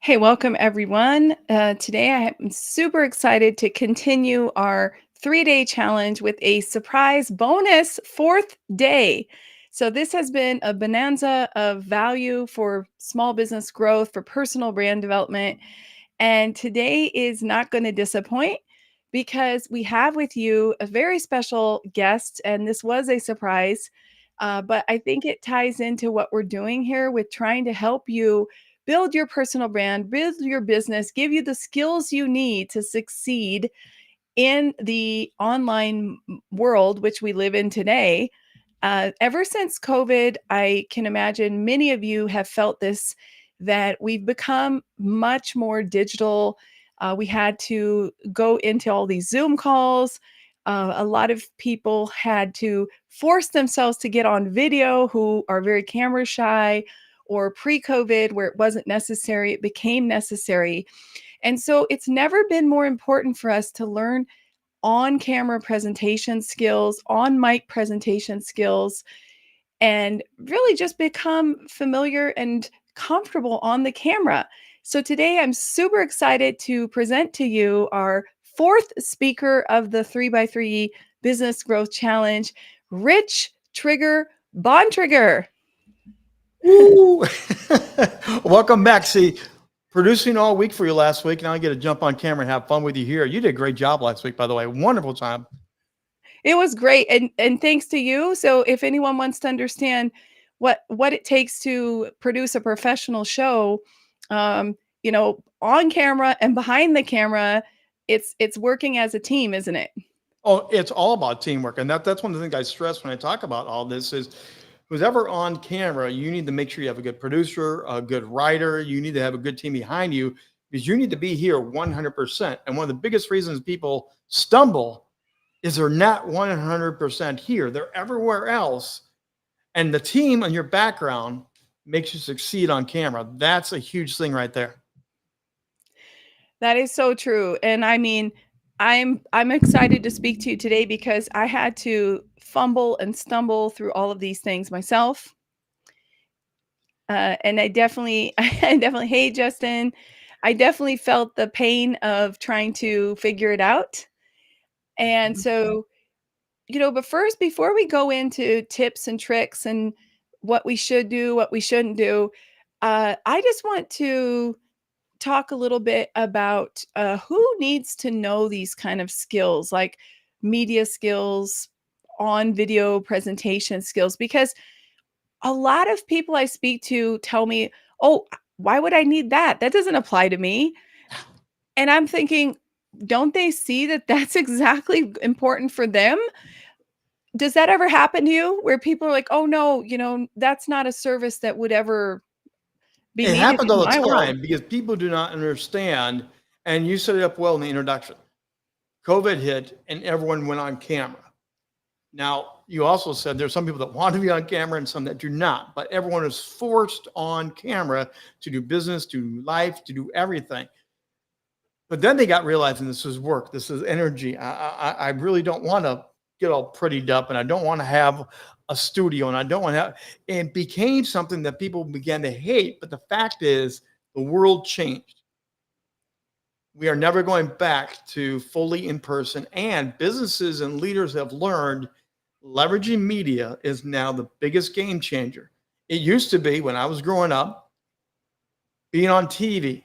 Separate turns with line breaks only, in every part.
Hey, welcome everyone. Today I am super excited to continue our 3-day challenge with a surprise bonus fourth day. So, this has been a bonanza of value for small business growth, for personal brand development. And today is not going to disappoint because we have with you a very special guest, and this was a surprise. But I think it ties into what we're doing here with trying to help you build your personal brand, build your business, give you the skills you need to succeed in the online world, which we live in today. Ever since COVID, I can imagine many of you have felt this that we've become much more digital. We had to go into all these Zoom calls. A lot of people had to force themselves to get on video who are very camera shy, or pre COVID, where it wasn't necessary, it became necessary. And so it's never been more important for us to learn on camera presentation skills, on mic presentation skills, and really just become familiar and comfortable on the camera. So today I'm super excited to present to you our fourth speaker of the 3x3 Business Growth Challenge, Rich Trigger Bontrigger.
Woo! Welcome back. See, producing all week for you last week. Now I get to jump on camera and have fun with you here. You did a great job last week, by the way. Wonderful time.
It was great, and thanks to you. So if anyone wants to understand what it takes to produce a professional show, on camera and behind the camera, it's working as a team, isn't it?
Oh, it's all about teamwork. And that's one of the things I stress when I talk about all this is who's ever on camera, you need to make sure you have a good producer, a good writer. You need to have a good team behind you because you need to be here 100%. And one of the biggest reasons people stumble is they're not 100% here. They're everywhere else. And the team on your background makes you succeed on camera. That's a huge thing right there.
That is so true. And I mean, I'm excited to speak to you today because I had to fumble and stumble through all of these things myself. And I definitely, I definitely, hey, Justin, I definitely felt the pain of trying to figure it out. And
Mhm.
so, but first, before we go into tips and tricks and what we should do, what we shouldn't do, I just want to talk a little bit about who needs to know these kind of skills, like media skills, on video presentation skills, because a lot of people I speak to tell me, "Oh, why would I need that? That doesn't apply to me." And I'm thinking, don't they see that that's exactly important for them? Does that ever happen to you where people are like, "Oh, no, that's not a service that would ever be
It
needed
happens
in
all the
my world."
time because people do not understand. And you set it up well in the introduction. COVID hit and everyone went on camera. Now, you also said there's some people that want to be on camera and some that do not, but everyone is forced on camera to do business, to do life, to do everything. But then they got realizing this is work, this is energy. I really don't want to get all prettied up, and I don't want to have a studio, and I don't want to have. It became something that people began to hate. But the fact is, the world changed. We are never going back to fully in person, and businesses and leaders have learned leveraging media is now the biggest game changer. It used to be when I was growing up, being on TV,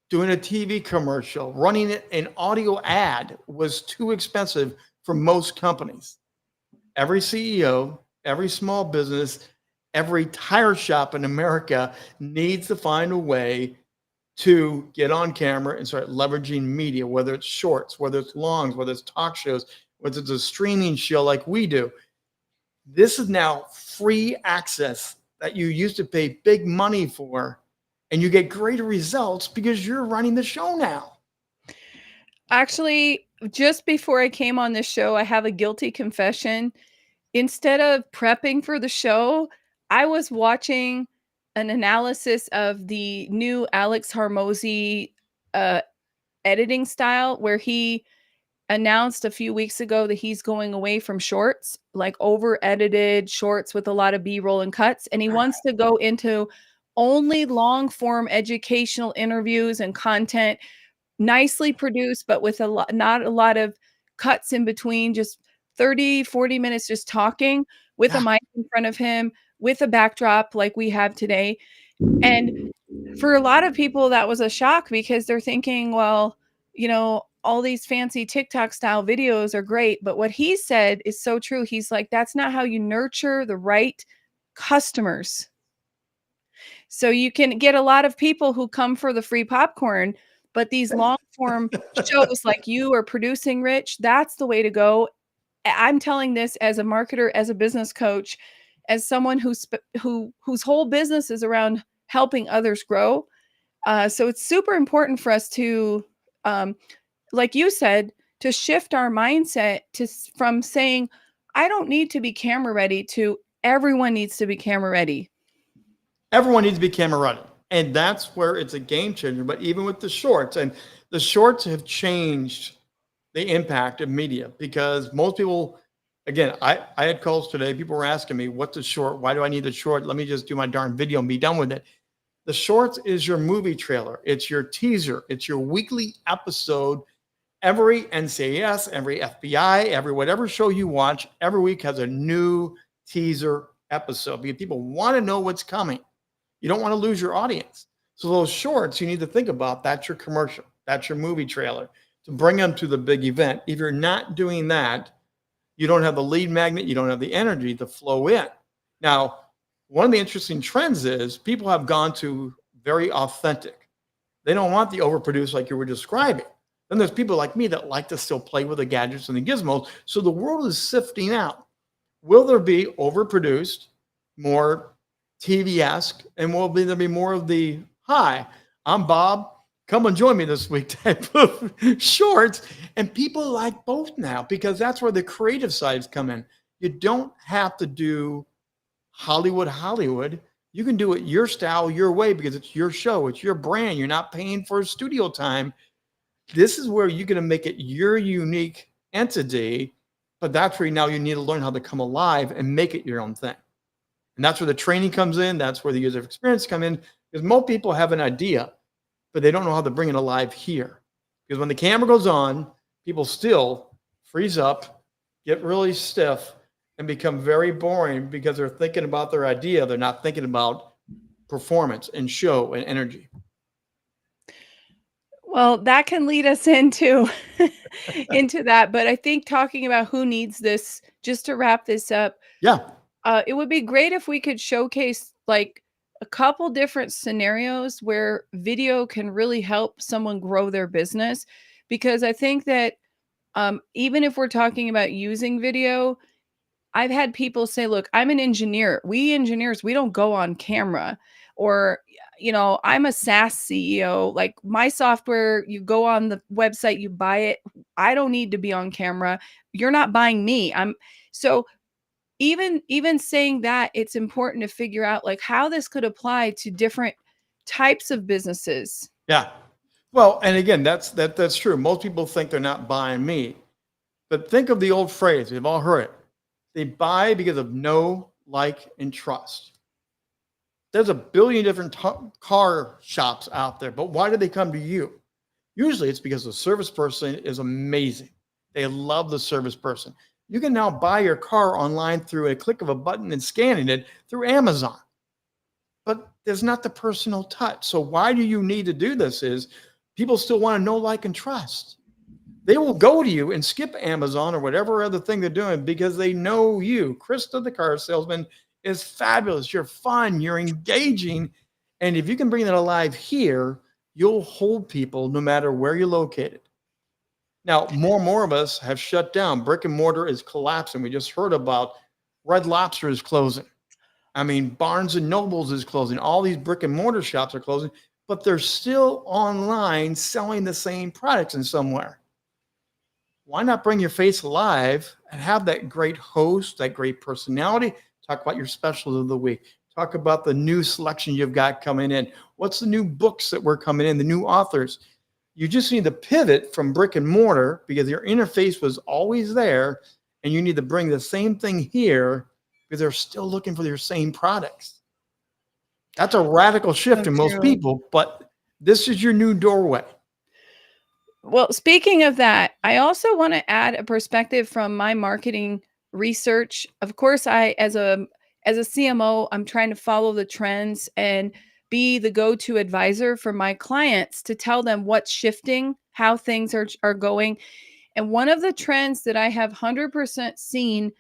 doing a TV commercial, running an audio ad was too expensive for most companies. Every CEO, every small business, every tire shop in America needs to find a way to get on camera and start leveraging media, whether it's shorts, whether it's longs, whether it's talk shows, whether it's a streaming show like we do. This is now free access that you used to pay big money for, and you get greater results because you're running the show now.
Actually, just before I came on this show, I have a guilty confession. Instead of prepping for the show, I was watching an analysis of the new Alex Hormozy uh, editing style, where he announced a few weeks ago that he's going away from shorts, like over edited shorts with a lot of B roll and cuts. And he wants to go into only long form educational interviews and content, nicely produced, but with not a lot of cuts in between, just 30, 40 minutes just talking with a
Yeah.
mic in front of him, with a backdrop like we have today. And for a lot of people, that was a shock because they're thinking, well, all these fancy TikTok style videos are great. But what he said is so true. He's like, that's not how you nurture the right customers. So you can get a lot of people who come for the free popcorn, but these long form shows like you are producing, Rich, that's the way to go. I'm telling this as a marketer, as a business coach, as someone whose whole business is around helping others grow. So it's super important for us to, um, like you said, to shift our mindset from saying, I don't need to be camera ready to everyone needs to be camera ready.
Everyone needs to be camera ready. And that's where it's a game changer. But even with the shorts, and the shorts have changed the impact of media because most people, again, I had calls today. People were asking me, what's a short? Why do I need a short? Let me just do my darn video and be done with it. The shorts is your movie trailer. It's your teaser. It's your weekly episode. Every NCIS, every FBI, every whatever show you watch, every week has a new teaser episode because people want to know what's coming. You don't want to lose your audience. So those shorts, you need to think about, that's your commercial. That's your movie trailer to bring them to the big event. If you're not doing that, you don't have the lead magnet, you don't have the energy to flow in. Now, one of the interesting trends is people have gone to very authentic. They don't want the overproduced like you were describing. Then there's people like me that like to still play with the gadgets and the gizmos. So the world is sifting out. Will there be overproduced, more TV-esque, and will there be more of the, hi, I'm Bob, come and join me this week type of shorts? And people like both now because that's where the creative sides come in. You don't have to do Hollywood. You can do it your style, your way, because it's your show, it's your brand. You're not paying for studio time. This is where you're going to make it your unique entity, but that's where now you need to learn how to come alive and make it your own thing. And that's where the training comes in. That's where the user experience come in, because most people have an idea, but they don't know how to bring it alive here. Because when the camera goes on, people still freeze up, get really stiff, and become very boring because they're thinking about their idea. They're not thinking about performance and show and energy.
Well, that can lead us into into that, but I think talking about who needs this, just to wrap this up,
Yeah.
it would be great if we could showcase like a couple different scenarios where video can really help someone grow their business. Because I think that even if we're talking about using video, I've had people say, look, I'm an engineer. We engineers, we don't go on camera. Or, I'm a SaaS CEO. Like my software, you go on the website, you buy it. I don't need to be on camera. You're not buying me. So even saying that, it's important to figure out like how this could apply to different types of businesses.
Yeah. Well, and again, that's true. Most people think they're not buying me, but think of the old phrase. We've all heard it. They buy because of know, like, and trust. There's a billion different car shops out there, but why do they come to you? Usually it's because the service person is amazing. They love the service person. You can now buy your car online through a click of a button and scanning it through Amazon. But there's not the personal touch. So why do you need to do this is people still want to know, like, and trust. They will go to you and skip Amazon or whatever other thing they're doing because they know you. Krista, the car salesman, is fabulous. You're fun. You're engaging. And if you can bring that alive here, you'll hold people no matter where you're located. Now, more and more of us have shut down. Brick and mortar is collapsing. We just heard about Red Lobster is closing. I mean, Barnes and Nobles is closing. All these brick and mortar shops are closing, but they're still online selling the same products in somewhere. Why not bring your face alive and have that great host, that great personality? Talk about your specials of the week. Talk about the new selection you've got coming in. What's the new books that were coming in, the new authors? You just need to pivot from brick and mortar because your interface was always there, and you need to bring the same thing here because they're still looking for your same products. That's a radical shift
So
in most
true.
people, but this is your new doorway.
Well, speaking of that, I also want to add a perspective from my marketing research. Of course, I as a CMO, I'm trying to follow the trends and be the go-to advisor for my clients to tell them what's shifting, how things are going. And one of the trends that I have 100% seen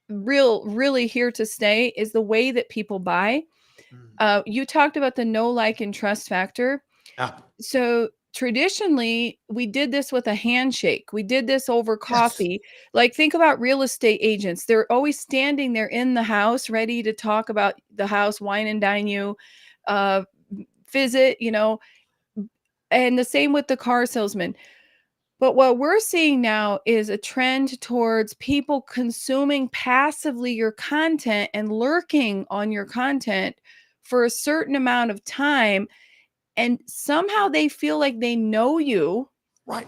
really here to stay is the way that people buy.
Mm.
You talked about the know, like, and trust factor.
Yeah.
So traditionally, we did this with a handshake. We did this over
Yes.
coffee. Like, think about real estate agents. They're always standing there in the house, ready to talk about the house, wine and dine you, uh, visit, and the same with the car salesman. But what we're seeing now is a trend towards people consuming passively your content and lurking on your content for a certain amount of time. And somehow they feel like they know you
Right.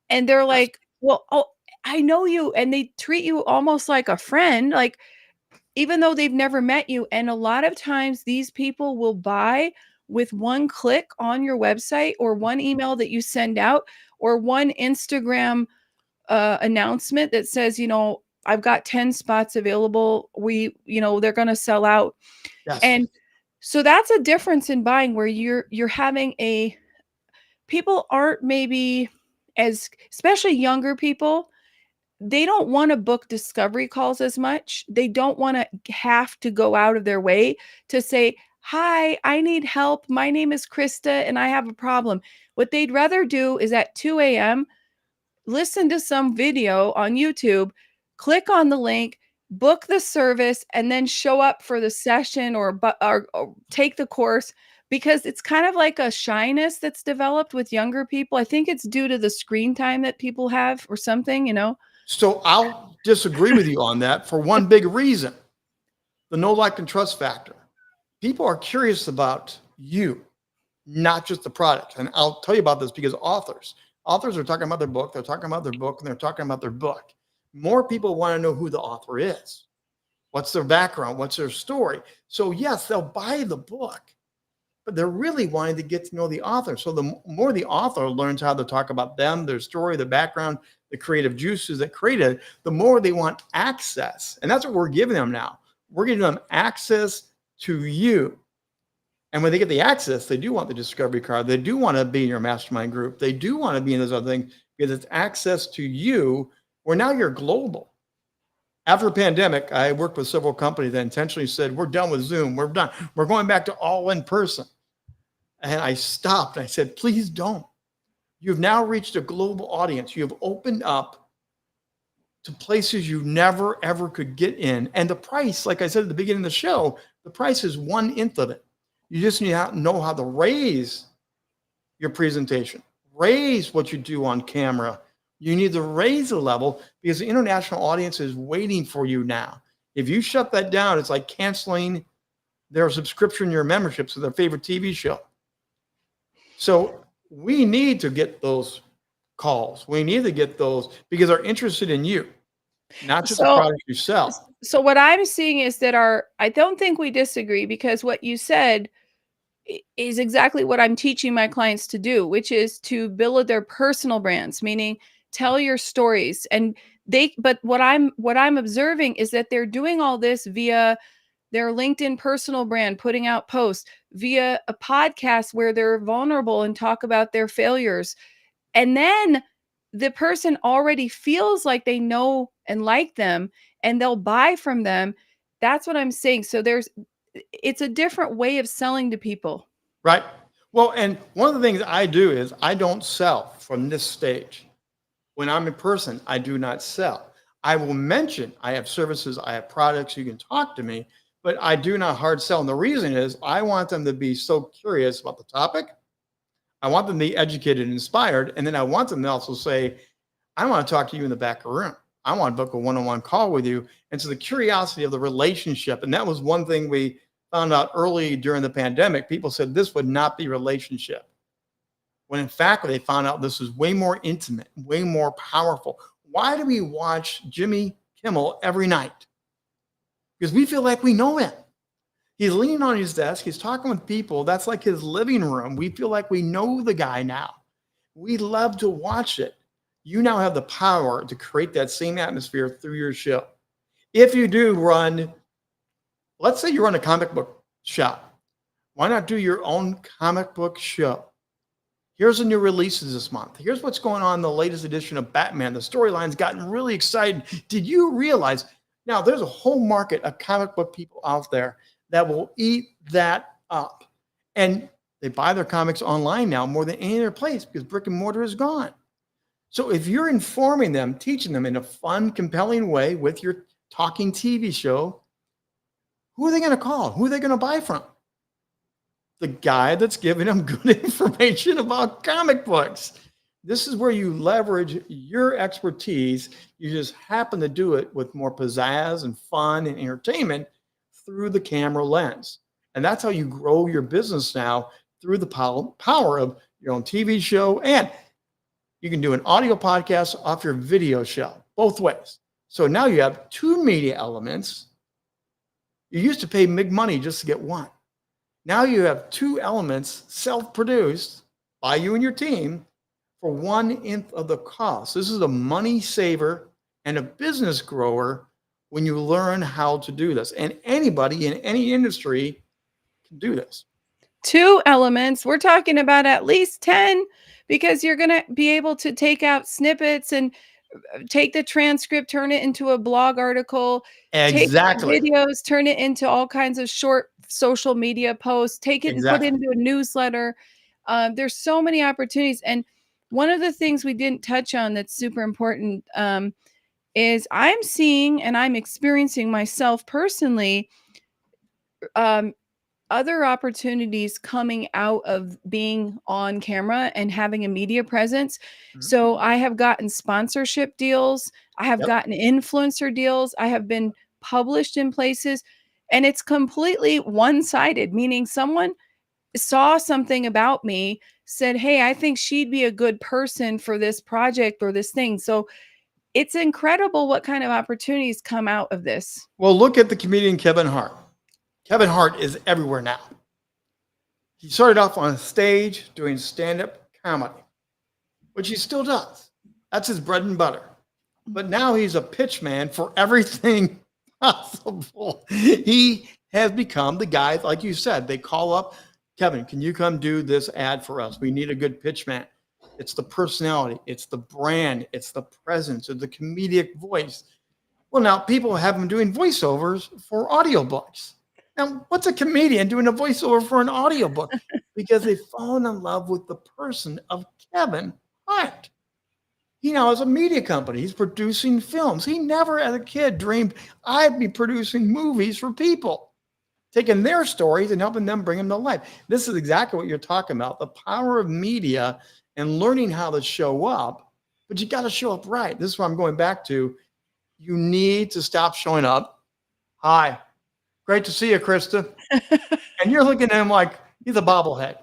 and they're
Yes.
like, well, oh, I know you. And they treat you almost like a friend, like even though they've never met you. And a lot of times these people will buy with one click on your website or one email that you send out or one Instagram announcement that says, I've got 10 spots available. They're going to sell out.
Yes.
And so that's a difference in buying where you're having people aren't maybe as, especially younger people, they don't want to book discovery calls as much. They don't want to have to go out of their way to say, "Hi, I need help. My name is Krista and I have a problem." What they'd rather do is at 2 a.m. listen to some video on YouTube, click on the link, book the service, and then show up for the session or take the course because it's kind of like a shyness that's developed with younger people. I think it's due to the screen time that people have or something.
So I'll disagree with you on that for one big reason. The know, like, and trust factor. People are curious about you, not just the product. And I'll tell you about this because authors are talking about their book, they're talking about their book, and they're talking about their book. More people want to know who the author is. What's their background? What's their story? So yes, they'll buy the book, but they're really wanting to get to know the author. So the more the author learns how to talk about them, their story, their background, the creative juices that created, the more they want access. And that's what we're giving them now. We're giving them access to you. And when they get the access, they do want the discovery card. They do want to be in your mastermind group. They do want to be in those other things because it's access to you where now you're global. After the pandemic, I worked with several companies that intentionally said, we're done with Zoom. We're done. We're going back to all in person. And I stopped. I said, please don't. You've now reached a global audience. You have opened up to places you never, ever could get in. And the price, like I said at the beginning of the show, the price is 1/8 of it. You just need to know how to raise your presentation, raise what you do on camera. You need to raise the level because the international audience is waiting for you now. If you shut that down, it's like canceling their subscription, your membership to their favorite TV show. So we need to get those calls. We need to get those because they're interested in you, not just the
So
product you sell.
so what I'm seeing is that I don't think we disagree because what you said is exactly what I'm teaching my clients to do, which is to build their personal brands, meaning tell your stories. And but what I'm observing is that they're doing all this via their LinkedIn personal brand, putting out posts via a podcast where they're vulnerable and talk about their failures. And then the person already feels like they know and like them and they'll buy from them. That's what I'm saying. So it's a different way of selling to people.
Right. Well, and one of the things I do is I don't sell from this stage. When I'm in person, I do not sell. I will mention I have services, I have products, you can talk to me, but I do not hard sell. And the reason is I want them to be so curious about the topic. I want them to be educated and inspired. And then I want them to also say, I want to talk to you in the back of the room. I want to book a one-on-one call with you. And so the curiosity of the relationship. And that was one thing we found out early during the pandemic. People said this would not be relationship. When in fact, they found out this is way more intimate, way more powerful. Why do we watch Jimmy Kimmel every night? Because we feel like we know him. He's leaning on his desk. He's talking with people. That's like his living room. We feel like we know the guy now. We love to watch it. You now have the power to create that same atmosphere through your show. If you do run, let's say you run a comic book shop, why not do your own comic book show? Here's the new releases this month. Here's what's going on in the latest edition of Batman. The storyline's gotten really exciting. Did you realize now there's a whole market of comic book people out there that will eat that up? And they buy their comics online now more than any other place because brick and mortar is gone. So if you're informing them, teaching them in a fun, compelling way with your talking TV show, who are they going to call? Who are they going to buy from? The guy that's giving them good information about comic books. This is where you leverage your expertise. You just happen to do it with more pizzazz and fun and entertainment through the camera lens. And that's how you grow your business now, through the power of your own TV show. And you can do an audio podcast off your video show, both ways. So now you have two media elements. You used to pay big money just to get one. Now you have two elements self-produced by you and your team for 1/10 of the cost. This is a money saver and a business grower when you learn how to do this. And anybody in any industry can do this.
Two elements. We're talking about at least 10, because you're going to be able to take out snippets and take the transcript, turn it into a blog article, take
Exactly.
videos, turn it into all kinds of short social media posts, take it and put
Exactly.
it into a newsletter. There's so many opportunities. And one of the things we didn't touch on that's super important is I'm seeing and I'm experiencing myself personally other opportunities coming out of being on camera and having a media presence.
Mhm.
So I have gotten sponsorship deals. I have
Yep.
gotten influencer deals. I have been published in places, and it's completely one-sided, meaning someone saw something about me, said, "Hey, I think she'd be a good person for this project or this thing." So it's incredible what kind of opportunities come out of this.
Well, look at the comedian Kevin Hart. Kevin Hart is everywhere now. He started off on a stage doing stand-up comedy, which he still does. That's his bread and butter. But now he's a pitch man for everything possible. He has become the guy, like you said, they call up, Kevin, can you come do this ad for us? We need a good pitch man. It's the personality, it's the brand, it's the presence, it's the comedic voice. Well, now people have him doing voiceovers for audiobooks. Now, what's a comedian doing a voiceover for an audiobook? Because they've fallen in love with the person of Kevin Hart. He now has a media company. He's producing films. He never, as a kid, dreamed I'd be producing movies for people, taking their stories and helping them bring them to life. This is exactly what you're talking about, the power of media and learning how to show up. But you got to show up right. This is what I'm going back to. You need to stop showing up. Hi. Great to see you, Krista. And you're looking at him like he's a bobblehead.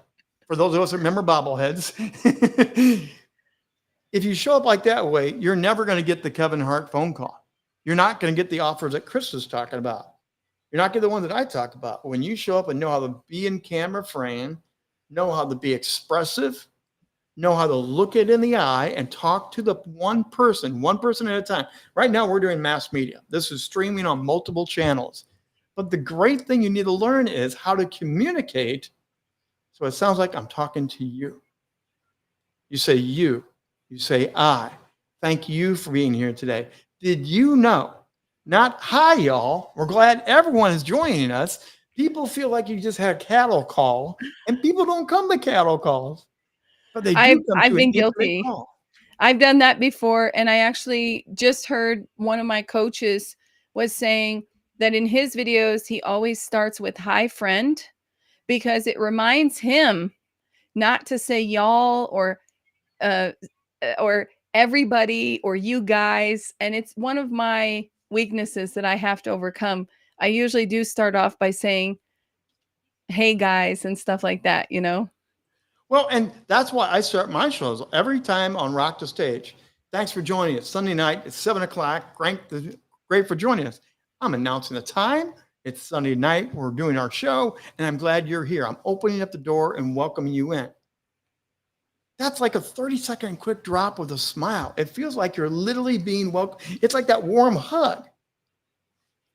For those of us that remember bobbleheads, if you show up like that way, you're never going to get the Kevin Hart phone call. You're not going to get the offers that Krista's talking about. You're not getting the ones that I talk about. When you show up and know how to be in camera frame, know how to be expressive, know how to look it in the eye and talk to the one person at a time. Right now, we're doing mass media. This is streaming on multiple channels. But the great thing you need to learn is how to communicate. So it sounds like I'm talking to you. You say you. You say I. Thank you for being here today. Did you know? Not hi, y'all. We're glad everyone is joining us. People feel like you just had a cattle call, and people don't come to cattle calls. But they do
I've
come
I've
to
been
an intimate
guilty.
call.
I've done that before, and I actually just heard one of my coaches was saying that in his videos, he always starts with "Hi, friend," because it reminds him not to say y'all uh, or everybody or you guys. And it's one of my weaknesses that I have to overcome. I usually do start off by saying, "Hey, guys," and stuff like that, you know?
Well, and that's why I start my shows every time on Rock the Stage. Thanks for joining us. Sunday night, it's 7 o'clock. Great for joining us. I'm announcing the time It's Sunday night. We're doing our show, and I'm glad you're here. I'm opening up the door and welcoming you in. That's like a 30-second quick drop with a smile. It feels like you're literally being welcome. It's like that warm hug.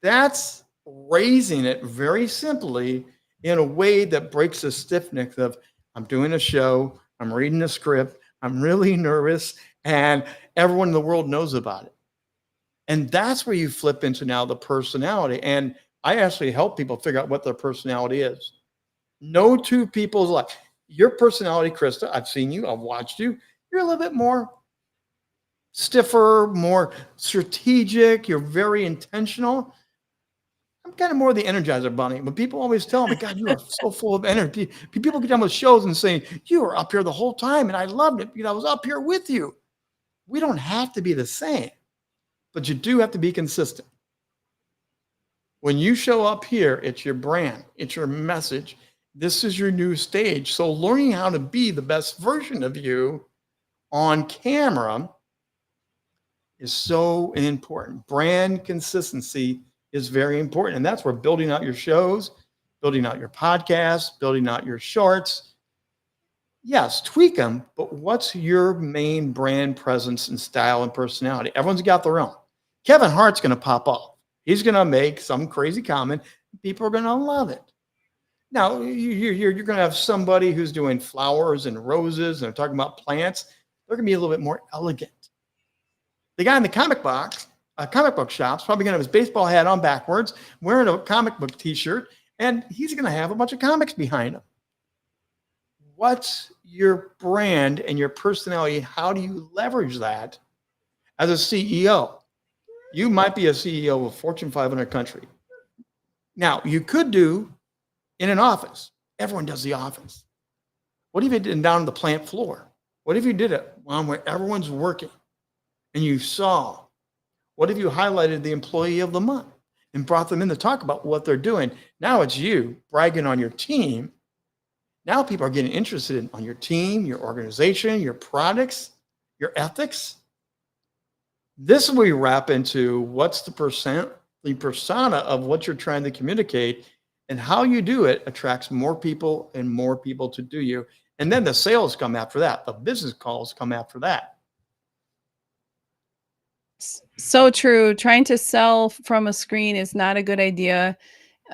That's raising it very simply in a way that breaks the stiffness of, I'm doing a show, I'm reading a script, I'm really nervous, and everyone in the world knows about it. And that's where you flip into now the personality. And I actually help people figure out what their personality is. No two people's life. Your personality, Krista, I've seen you, I've watched you. You're a little bit more stiffer, more strategic. You're very intentional. I'm kind of more the Energizer Bunny, but people always tell me, God, you are so full of energy. People get on with shows and saying, you were up here the whole time, and I loved it because I was up here with you. We don't have to be the same, but you do have to be consistent. When you show up here, it's your brand, it's your message. This is your new stage. So learning how to be the best version of you on camera is so important. Brand consistency is very important. And that's where building out your shows, building out your podcasts, building out your shorts. Yes, tweak them, but what's your main brand presence and style and personality? Everyone's got their own. Kevin Hart's going to pop off. He's going to make some crazy comment. People are going to love it. Now, you're going to have somebody who's doing flowers and roses and talking about plants. They're going to be a little bit more elegant. The guy in the comic book shop's probably going to have his baseball hat on backwards, wearing a comic book t-shirt, and he's going to have a bunch of comics behind him. What's your brand and your personality? How do you leverage that as a CEO? You might be a CEO of a Fortune 500 country. Now, you could do in an office. Everyone does the office. What if you did it down on the plant floor? What if you did it where everyone's working and you saw? What if you highlighted the employee of the month and brought them in to talk about what they're doing? Now it's you bragging on your team. Now people are getting interested on your team, your organization, your products, your ethics. This is where we wrap into what's the persona of what you're trying to communicate, and how you do it attracts more people and more people to do you. And then the sales come after that. The business calls come after that.
So true. Trying to sell from a screen is not a good idea.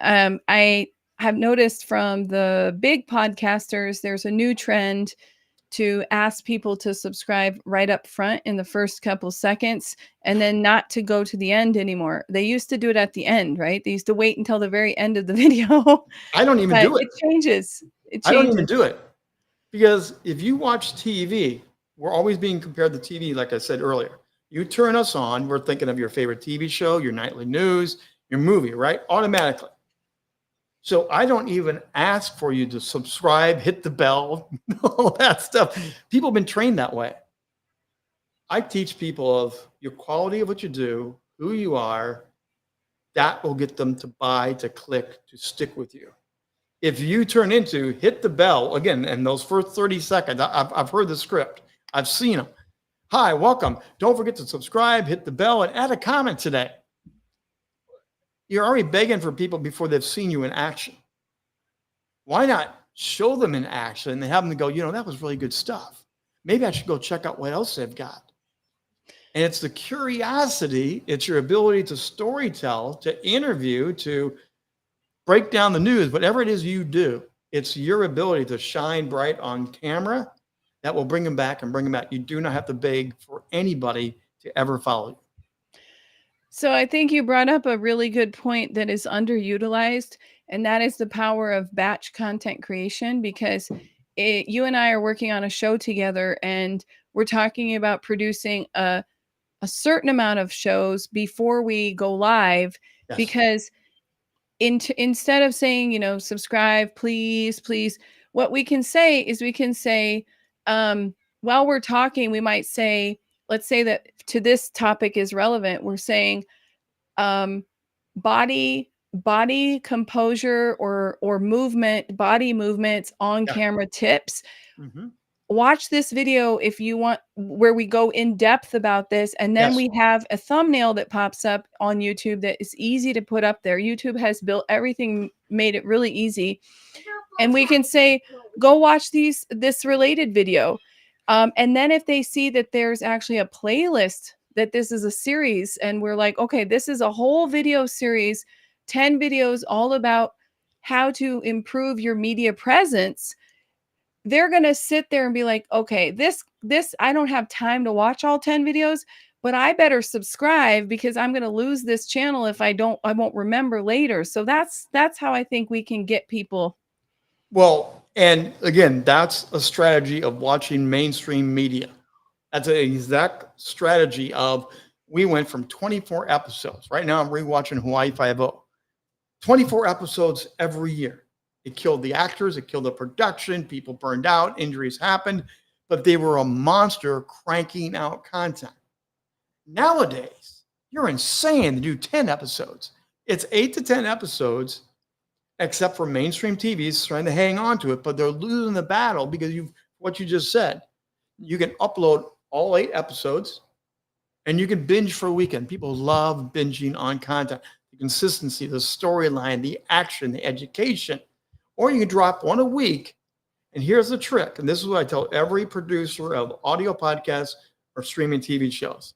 I have noticed from the big podcasters, there's a new trend to ask people to subscribe right up front in the first couple seconds and then not to go to the end anymore. They used to do it at the end, right? They used to wait until the very end of the video.
I don't even do it.
It changes. It changes.
I don't even do it because if you watch TV, we're always being compared to TV, like I said earlier. You turn us on, we're thinking of your favorite TV show, your nightly news, your movie, right? Automatically. So I don't even ask for you to subscribe, hit the bell, all that stuff. People have been trained that way. I teach people of your quality of what you do, who you are. That will get them to buy, to click, to stick with you. If you turn into hit the bell, again, in those first 30 seconds, I've heard the script. I've seen them. Hi, welcome. Don't forget to subscribe, hit the bell, and add a comment today. You're already begging for people before they've seen you in action. Why not show them in action and have them go, that was really good stuff. Maybe I should go check out what else they've got. And it's the curiosity, it's your ability to storytell, to interview, to break down the news, whatever it is you do. It's your ability to shine bright on camera that will bring them back and bring them back. You do not have to beg for anybody to ever follow you.
So I think you brought up a really good point that is underutilized, and that is the power of batch content creation, because you and I are working on a show together and we're talking about producing a certain amount of shows before we go live. Yes. Because instead of saying, subscribe, please, what we can say is while we're talking, we might say, let's say that to this topic is relevant. We're saying body composure or movement, body movements on camera tips. Mm-hmm. watch this video if you want, where we go in depth about this, and then
Yes.
we have a thumbnail that pops up on YouTube that is easy to put up there. YouTube has built everything, made it really easy, and we can say, go watch this related video. And then if they see that there's actually a playlist, that this is a series, and we're like, okay, this is a whole video series, 10 videos all about how to improve your media presence, they're going to sit there and be like, okay, this I don't have time to watch all 10 videos, but I better subscribe because I'm going to lose this channel if I won't remember later. So that's how I think we can get people.
Well, and again, that's a strategy of watching mainstream media. That's an exact strategy of, we went from 24 episodes. Right now, I'm rewatching Hawaii Five-0. 24 episodes every year. It killed the actors, it killed the production, people burned out, injuries happened, but they were a monster cranking out content. Nowadays, you're insane to do 10 episodes. It's 8 to 10 episodes, except for mainstream TVs trying to hang on to it, but they're losing the battle because what you just said. You can upload all 8 episodes and you can binge for a weekend. People love binging on content. The consistency, the storyline, the action, the education. Or you can drop one a week. And here's the trick. And this is what I tell every producer of audio podcasts or streaming TV shows.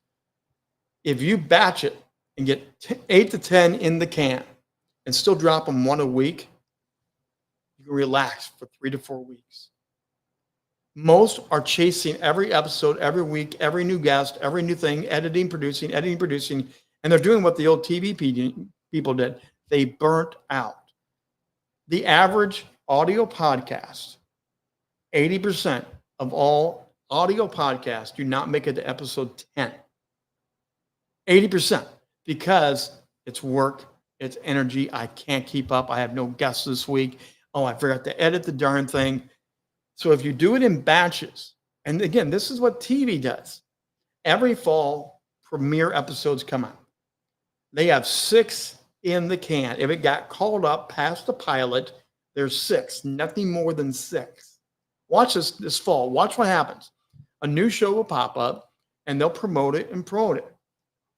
If you batch it and get 8 to 10 in the can and still drop them one a week, you can relax for 3 to 4 weeks. Most are chasing every episode, every week, every new guest, every new thing, editing, producing, and they're doing what the old TV people did. They burnt out. The average audio podcast, 80% of all audio podcasts do not make it to episode 10. 80%, because it's work, it's energy. I can't keep up. I have no guests this week. Oh, I forgot to edit the darn thing. So if you do it in batches, and again, this is what TV does. Every fall, premiere episodes come out. They have 6 in the can. If it got called up past the pilot, there's 6, nothing more than 6. Watch this fall. Watch what happens. A new show will pop up and they'll promote it and promote it.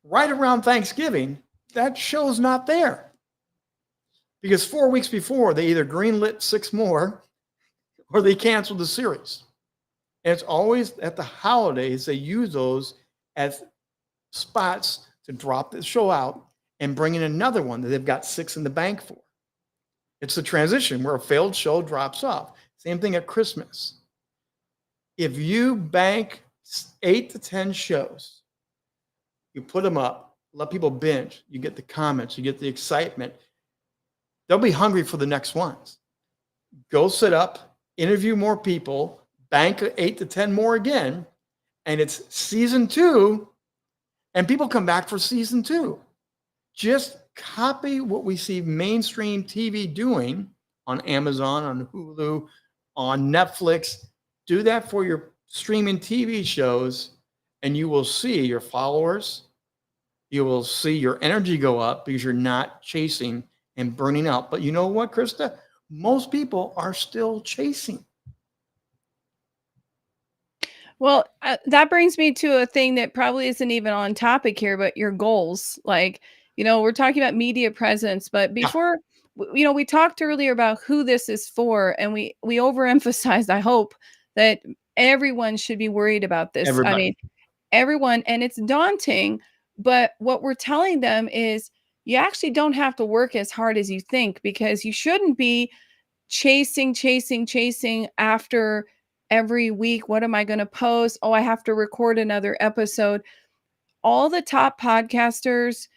Right around Thanksgiving, that show's not there. Because 4 weeks before, they either greenlit 6 more or they canceled the series. And it's always at the holidays, they use those as spots to drop the show out and bring in another one that they've got 6 in the bank for. It's the transition where a failed show drops off. Same thing at Christmas. If you bank 8 to 10 shows, you put them up, let people binge, you get the comments, you get the excitement, they'll be hungry for the next ones. Go sit up, interview more people, bank 8 to 10 more again, and it's season 2, and people come back for season 2. Just copy what we see mainstream TV doing on Amazon, on Hulu, on Netflix. Do that for your streaming TV shows, and you will see your followers. You will see your energy go up because you're not chasing and burning out. But you know what, Krista? Most people are still chasing.
Well, that brings me to a thing that probably isn't even on topic here, but your goals. Like, we're talking about media presence, but
Yeah,
before, we talked earlier about who this is for, and we overemphasized, I hope, that everyone should be worried about this. I
everybody.
mean, everyone, and it's daunting, but what we're telling them is you actually don't have to work as hard as you think, because you shouldn't be chasing after every week. What am I going to post? Oh, I have to record another episode. All the top podcasters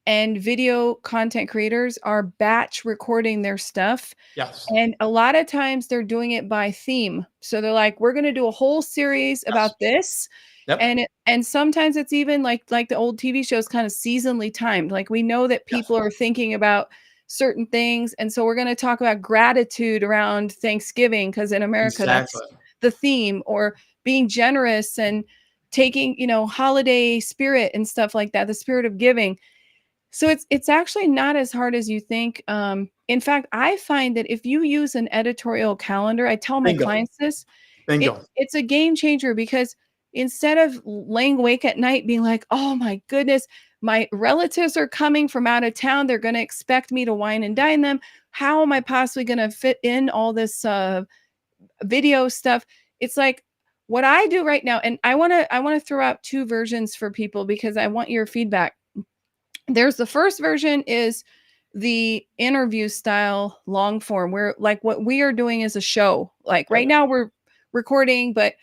and video content creators are batch recording their stuff.
Yes.
And a lot of times they're doing it by theme. So they're like, we're going to do a whole series
Yes.
about this.
Yep.
And sometimes it's even like the old TV shows, kind of seasonally timed. Like, we know that
Yes.
people are thinking about certain things. And so we're going to talk about gratitude around Thanksgiving, because in America, that's
Exactly.
the theme, or being generous and taking, holiday spirit and stuff like that, the spirit of giving. So it's actually not as hard as you think. In fact, I find that if you use an editorial calendar, I tell my
Bingo.
clients this,
Bingo.
It's a game changer because instead of laying awake at night being like, "Oh my goodness, my relatives are coming from out of town. They're going to expect me to wine and dine them. How am I possibly going to fit in all this video stuff?" It's like what I do right now, and I want to throw out two versions for people because I want your feedback. There's the first version is the interview style long form where like what we are doing is a show. Like right now we're recording, but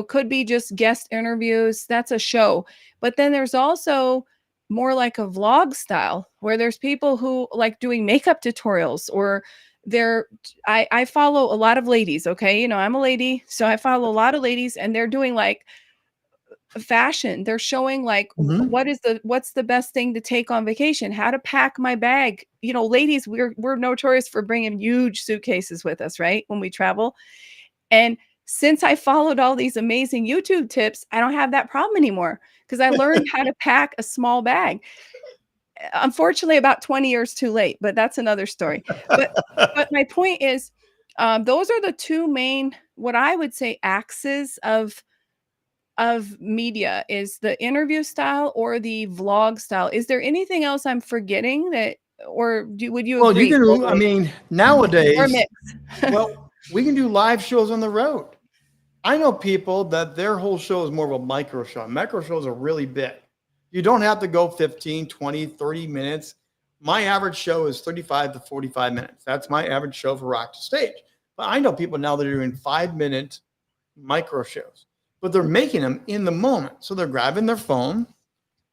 could be just guest interviews. That's a show. But then there's also more like a vlog style where there's people who like doing makeup tutorials or I follow a lot of ladies. Okay. I'm a lady. So I follow a lot of ladies and they're doing like fashion. They're showing like
Mhm.
what's the best thing to take on vacation, how to pack my bag. Ladies, we're notorious for bringing huge suitcases with us, right? When we travel. And since I followed all these amazing YouTube tips, I don't have that problem anymore because I learned how to pack a small bag. Unfortunately, about 20 years too late, but that's another story. But my point is, those are the two main, what I would say, axes of media is the interview style or the vlog style. Is there anything else I'm forgetting or would you
Well, you
agree
can, I
totally?
mean,
Or
nowadays,
mix?
well, we can do live shows on the road. I know people that their whole show is more of a micro show. Micro shows are really big. You don't have to go 15, 20, 30 minutes. My average show is 35 to 45 minutes. That's my average show for Rock to Stage. But I know people now that are doing 5-minute micro shows, but they're making them in the moment. So they're grabbing their phone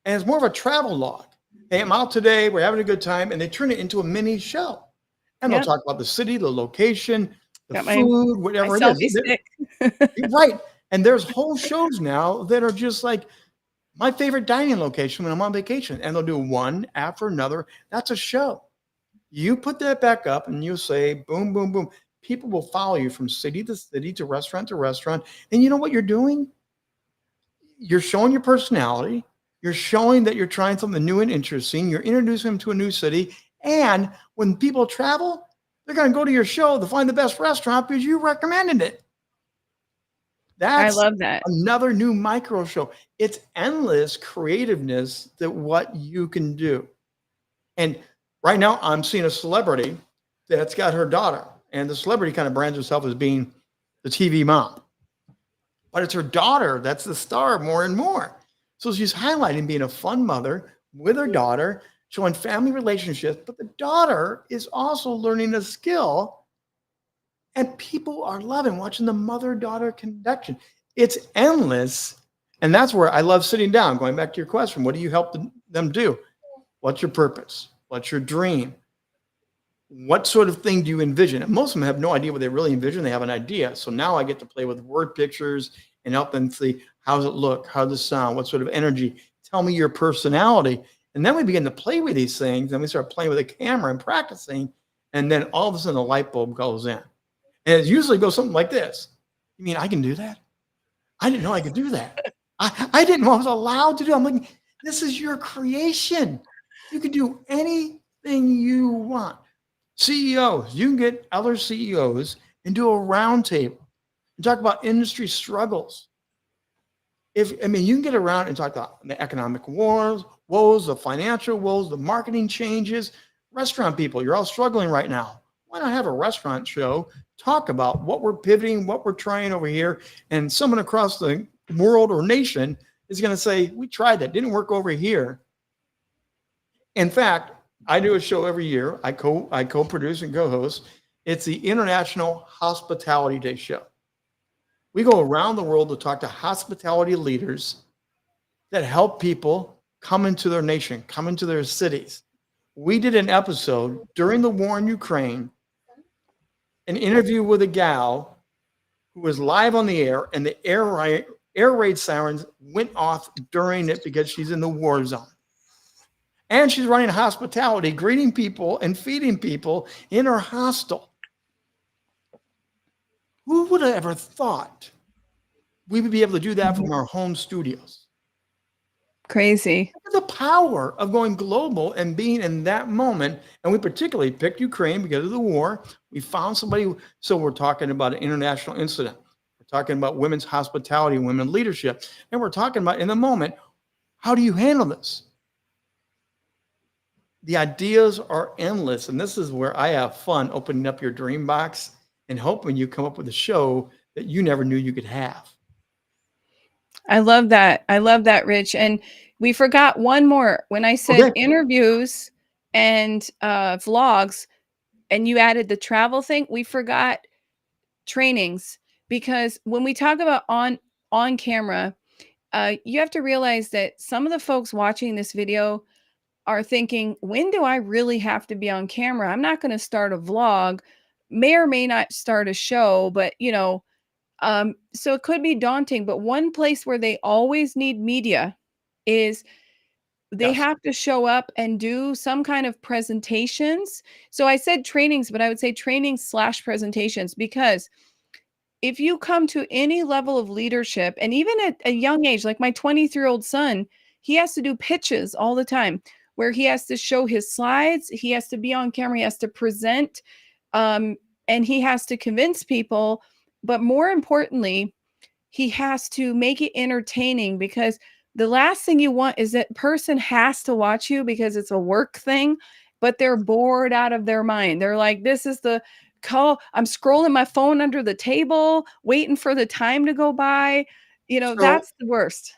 and it's more of a travel log. Hey, I'm out today. We're having a good time. And they turn it into a mini show. And they'll
Yep.
talk about the city, the location, the
Got my
food, whatever it
selfie
is.
stick.
Right. And there's whole shows now that are just like my favorite dining location when I'm on vacation. And they'll do one after another. That's a show. You put that back up and you say, boom, boom, boom. People will follow you from city to city to restaurant to restaurant. And you know what you're doing? You're showing your personality. You're showing that you're trying something new and interesting. You're introducing them to a new city. And when people travel, they're going to go to your show to find the best restaurant because you recommended it.
I
That's
love that.
another new micro show. It's endless creativeness that what you can do. And right now I'm seeing a celebrity that's got her daughter, and the celebrity kind of brands herself as being the TV mom. But it's her daughter that's the star more and more. So she's highlighting being a fun mother with her daughter, showing family relationships, but the daughter is also learning a skill. And people are loving watching the mother-daughter connection. It's endless. And that's where I love sitting down, going back to your question. What do you help them do? What's your purpose? What's your dream? What sort of thing do you envision? And most of them have no idea what they really envision. They have an idea. So now I get to play with word pictures and help them see how does it look? How does it sound? What sort of energy? Tell me your personality. And then we begin to play with these things. And we start playing with a camera and practicing. And then all of a sudden, a light bulb goes in. And it usually goes something like this. You mean I can do that? I didn't know I could do that. I didn't know I was allowed to do. I'm like, this is your creation. You can do anything you want. CEOs, you can get other CEOs and do a roundtable and talk about industry struggles. You can get around and talk about the economic woes, the financial woes, the marketing changes. Restaurant people, you're all struggling right now. Why not have a restaurant show? Talk about what we're pivoting, what we're trying over here, and someone across the world or nation is going to say, we tried that, didn't work over here. In fact, I do a show every year. I co-produce and co-host. It's the International Hospitality Day show. We go around the world to talk to hospitality leaders that help people come into their nation, come into their cities. We did an episode during the war in Ukraine, an interview with a gal who was live on the air, and the air raid sirens went off during it because she's in the war zone. And she's running hospitality, greeting people and feeding people in her hostel. Who would have ever thought we would be able to do that from our home studios?
Crazy.
The power of going global and being in that moment. And we particularly picked Ukraine because of the war. We found somebody. So we're talking about an international incident. We're We're talking about women's hospitality, women leadership. And we're talking about in the moment, how do you handle this? The ideas are endless. And this is where I have fun opening up your dream box and hoping you come up with a show that you never knew you could have.
I love that. I love that, Rich. And we forgot one more. When I said
Okay.
interviews and vlogs, and you added the travel thing, we forgot trainings. Because when we talk about on camera, you have to realize that some of the folks watching this video are thinking, when do I really have to be on camera? I'm not going to start a vlog, may or may not start a show, but so it could be daunting. But one place where they always need media is they
Yes.
have to show up and do some kind of presentations. So I said trainings, but I would say trainings/presentations, because if you come to any level of leadership, and even at a young age, like my 23-year-old son, he has to do pitches all the time where he has to show his slides, he has to be on camera, he has to present, um, and he has to convince people. But more importantly, he has to make it entertaining, because the last thing you want is that person has to watch you because it's a work thing, but they're bored out of their mind. They're like, this is the call. I'm scrolling my phone under the table, waiting for the time to go by.
So,
That's the worst.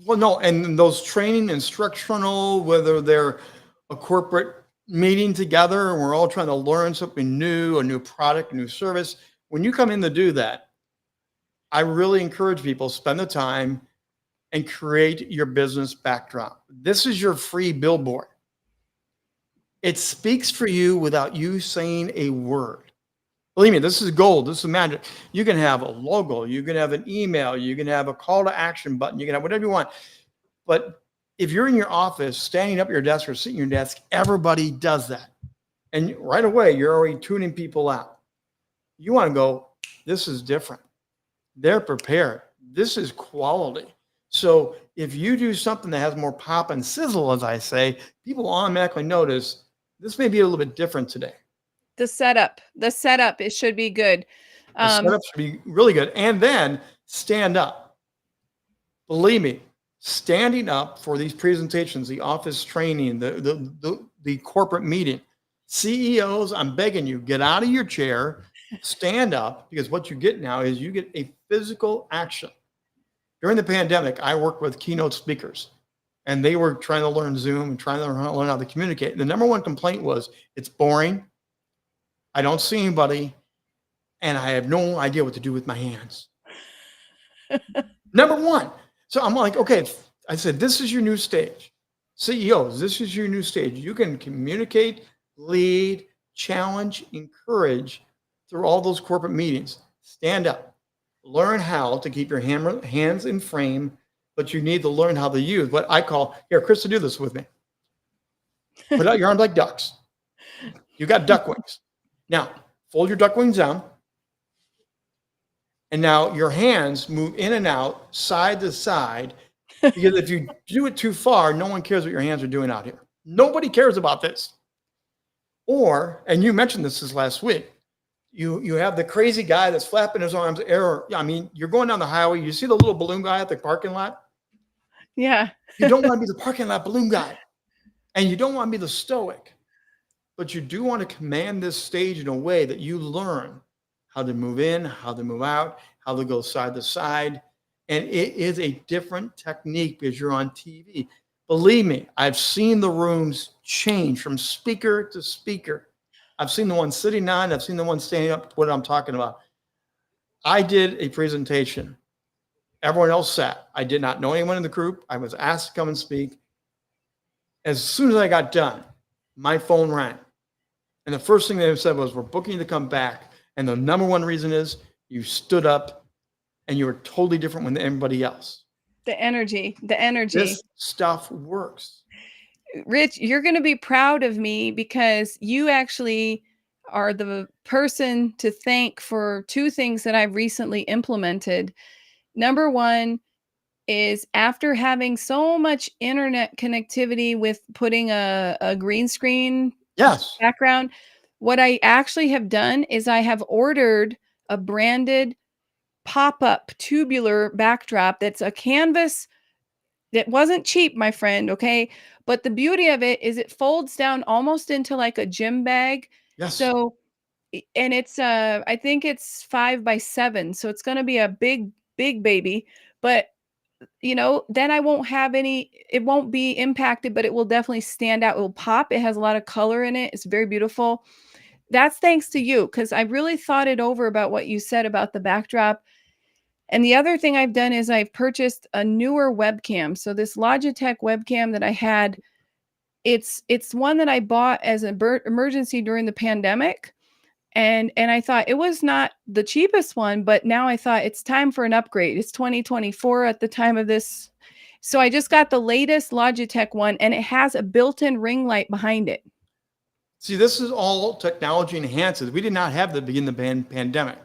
well, no, and those training instructional, whether they're a corporate meeting together and we're all trying to learn something new, a new product, a new service, when you come in to do that, I really encourage people spend the time and create your business backdrop. This is your free billboard. It speaks for you without you saying a word. Believe me, this is gold. This is magic. You can have a logo, you can have an email, you can have a call to action button, you can have whatever you want. But if you're in your office, standing up at your desk or sitting at your desk, everybody does that. And right away, you're already tuning people out. You want to go, this is different. They're prepared. This is quality. So if you do something that has more pop and sizzle, as I say, people automatically notice this may be a little bit different today.
The setup, it should be good.
The setup should be really good. And then stand up. Believe me, standing up for these presentations, the office training, the corporate meeting, CEOs, I'm begging you, get out of your chair, stand up, because what you get now is you get a physical action. During the pandemic, I worked with keynote speakers, and they were trying to learn Zoom and trying to learn how to communicate. The number one complaint was, it's boring. I don't see anybody, and I have no idea what to do with my hands. Number one. So I'm like, okay, I said, this is your new stage. CEOs, this is your new stage. You can communicate, lead, challenge, encourage through all those corporate meetings. Stand up. Learn how to keep your hands in frame, but you need to learn how to use what I call, here, Krista, do this with me. Put out your arms like ducks. You got duck wings. Now, fold your duck wings down. And now your hands move in and out, side to side, because if you do it too far, no one cares what your hands are doing out here. Nobody cares about this. Or, and you mentioned this last week, you have the crazy guy that's flapping his arms. I mean, you're going down the highway. You see the little balloon guy at the parking lot?
Yeah.
You don't want to be the parking lot balloon guy. And you don't want to be the stoic. But you do want to command this stage in a way that you learn how to move in, how to move out, how to go side to side. And it is a different technique because you're on TV. Believe me, I've seen the rooms change from speaker to speaker. I've seen the one sitting down. I've seen the one standing up, what I'm talking about. I did a presentation. Everyone else sat. I did not know anyone in the group. I was asked to come and speak. As soon as I got done, my phone rang. And the first thing they said was, we're booking you to come back. And the number one reason is you stood up and you were totally different than everybody else.
The energy.
This stuff works.
Rich, you're going to be proud of me because you actually are the person to thank for two things that I've recently implemented. Number one is, after having so much internet connectivity with putting a green screen
Yes.
background, what I actually have done is I have ordered a branded pop-up tubular backdrop that's a canvas that wasn't cheap, my friend, okay? But the beauty of it is it folds down almost into like a gym bag.
Yes.
So and it's I think it's 5 by 7, so it's going to be a big baby. But then I won't have any, it won't be impacted, but it will definitely stand out. It will pop. It has a lot of color in it. It's very beautiful. That's thanks to you, because I really thought it over about what you said about the backdrop. And the other thing I've done is I've purchased a newer webcam. So this Logitech webcam that I had, it's one that I bought as an emergency during the pandemic. And I thought it was not the cheapest one, but now I thought it's time for an upgrade. It's 2024 at the time of this. So I just got the latest Logitech one, and it has a built-in ring light behind it.
See, this is all technology enhances. We did not have the beginning of the pandemic.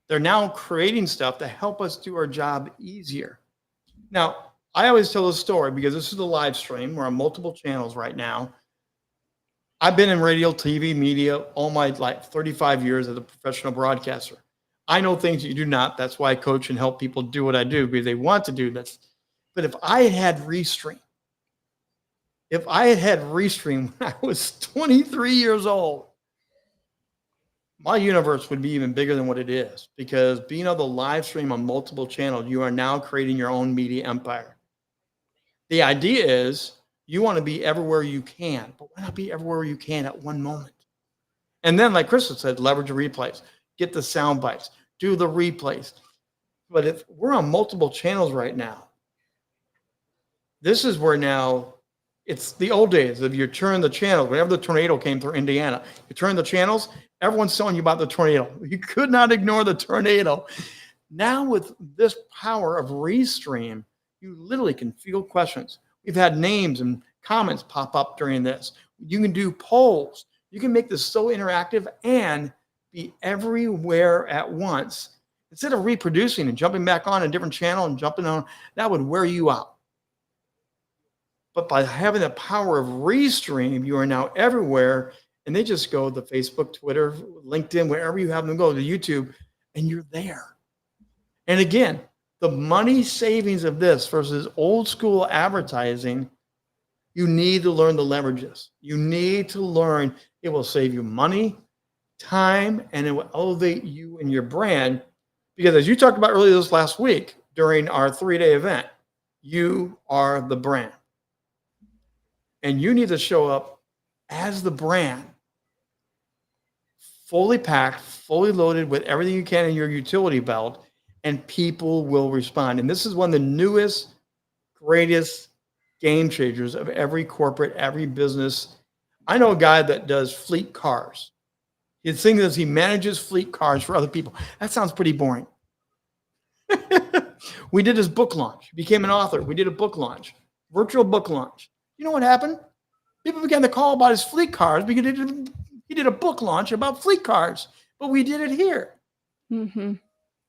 They're now creating stuff to help us do our job easier. Now, I always tell this story because this is a live stream. We're on multiple channels right now. I've been in radio, TV, media all my life, 35 years as a professional broadcaster. I know things that you do not. That's why I coach and help people do what I do, because they want to do this. But if I had Restream, when I was 23 years old, my universe would be even bigger than what it is, because being able to live stream on multiple channels, you are now creating your own media empire. The idea is you want to be everywhere you can, but why not be everywhere you can at one moment? And then, like Crystal said, leverage the replays, get the sound bites, do the replays. But if we're on multiple channels right now, this is where now it's the old days of you turn the channels. Whenever the tornado came through Indiana, you turn the channels, everyone's telling you about the tornado. You could not ignore the tornado. Now with this power of Restream, you literally can field questions. We've had names and comments pop up during this. You can do polls. You can make this so interactive and be everywhere at once. Instead of reproducing and jumping back on a different channel and jumping on, that would wear you out. But by having the power of Restream, you are now everywhere. And they just go to Facebook, Twitter, LinkedIn, wherever you have them go, to YouTube, and you're there. And again, the money savings of this versus old school advertising, you need to learn the leverages. You need to learn. It will save you money, time, and it will elevate you and your brand. Because as you talked about earlier this last week during our 3-day event, you are the brand. And you need to show up as the brand, fully packed, fully loaded with everything you can in your utility belt, and people will respond. And this is one of the newest, greatest game changers of every corporate, every business. I know a guy that does fleet cars. His thing is he manages fleet cars for other people. That sounds pretty boring. We did his book launch. He became an author. We did a book launch, virtual book launch. You know what happened? People began to call about his fleet cars because he did a book launch about fleet cars, but we did it here.
Mm-hmm.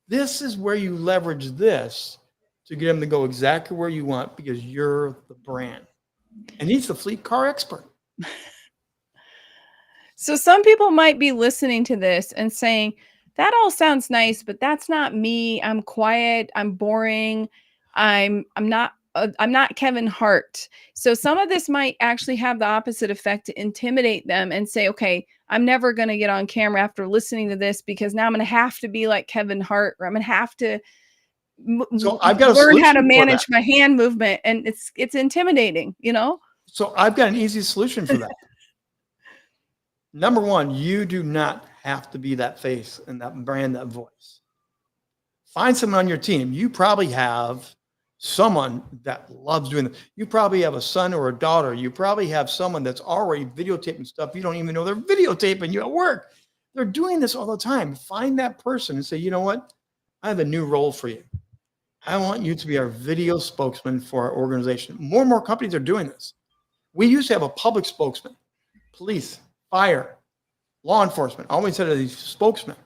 This is where you leverage this to get him to go exactly where you want, because you're the brand. And he's the fleet car expert.
So some people might be listening to this and saying, that all sounds nice, but that's not me. I'm quiet. I'm boring. I'm not Kevin Hart. So some of this might actually have the opposite effect, to intimidate them and say, okay, I'm never going to get on camera after listening to this, because now I'm going to have to be like Kevin Hart, or I'm going to have to
so I've got
learn how to manage my hand movement. And it's intimidating,
So I've got an easy solution for that. Number one, you do not have to be that face and that brand, that voice. Find someone on your team. You probably have someone that loves doing this. You probably have a son or a daughter. You probably have someone that's already videotaping stuff. You don't even know they're videotaping you at work. They're doing this all the time. Find that person and say, you know what? I have a new role for you. I want you to be our video spokesman for our organization. More and more companies are doing this. We used to have a public spokesman, police, fire, law enforcement. Always had these spokesmen.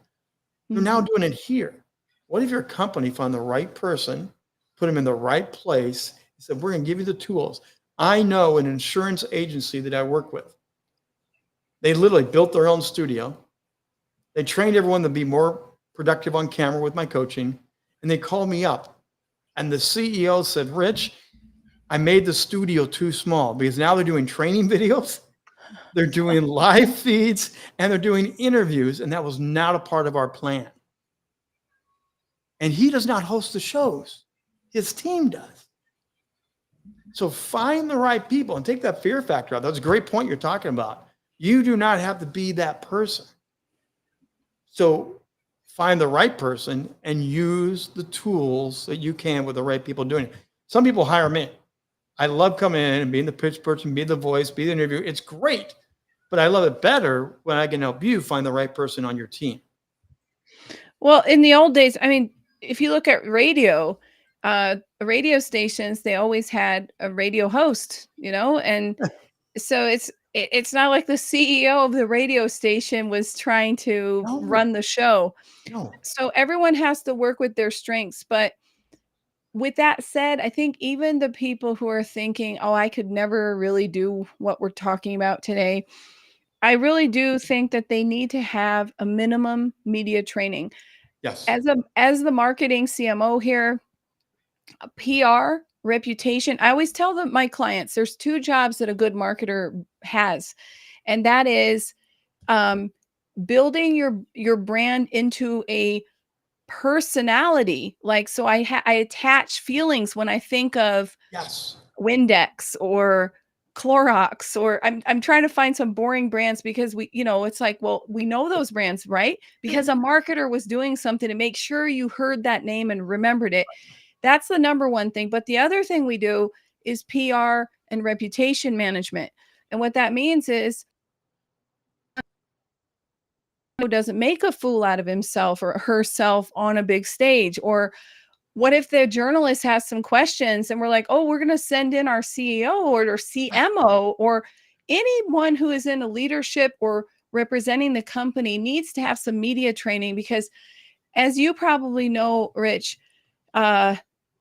They're now doing it here. What if your company found the right person, put them in the right place, and said, we're going to give you the tools. I know an insurance agency that I work with. They literally built their own studio. They trained everyone to be more productive on camera with my coaching. And they called me up, and the CEO said, Rich, I made the studio too small because now they're doing training videos, they're doing live feeds, and they're doing interviews. And that was not a part of our plan. And he does not host the shows, his team does. So find the right people and take that fear factor out. That's a great point you're talking about. You do not have to be that person. So find the right person and use the tools that you can with the right people doing it. Some people hire me. I love coming in and being the pitch person, be the voice, be the interview. It's great, but I love it better when I can help you find the right person on your team.
Well, in the old days, I mean, if you look at radio stations, they always had a radio host, and so it's not like the CEO of the radio station was trying to
No,
run the show.
no.
So everyone has to work with their strengths. But with that said, I think even the people who are thinking, oh, I could never really do what we're talking about today, I really do think that they need to have a minimum media training.
Yes.
As the marketing CMO here, PR, reputation. I always tell my clients there's two jobs that a good marketer has, and that is building your brand into a personality. Like, so I attach feelings when I think of
Yes.
Windex or Clorox, or I'm trying to find some boring brands because it's like, well, we know those brands, right? Because a marketer was doing something to make sure you heard that name and remembered it. That's the number one thing. But the other thing we do is PR and reputation management. And what that means is doesn't make a fool out of himself or herself on a big stage. Or what if the journalist has some questions and we're like, oh, we're going to send in our CEO or CMO, or anyone who is in a leadership or representing the company needs to have some media training. Because as you probably know, Rich,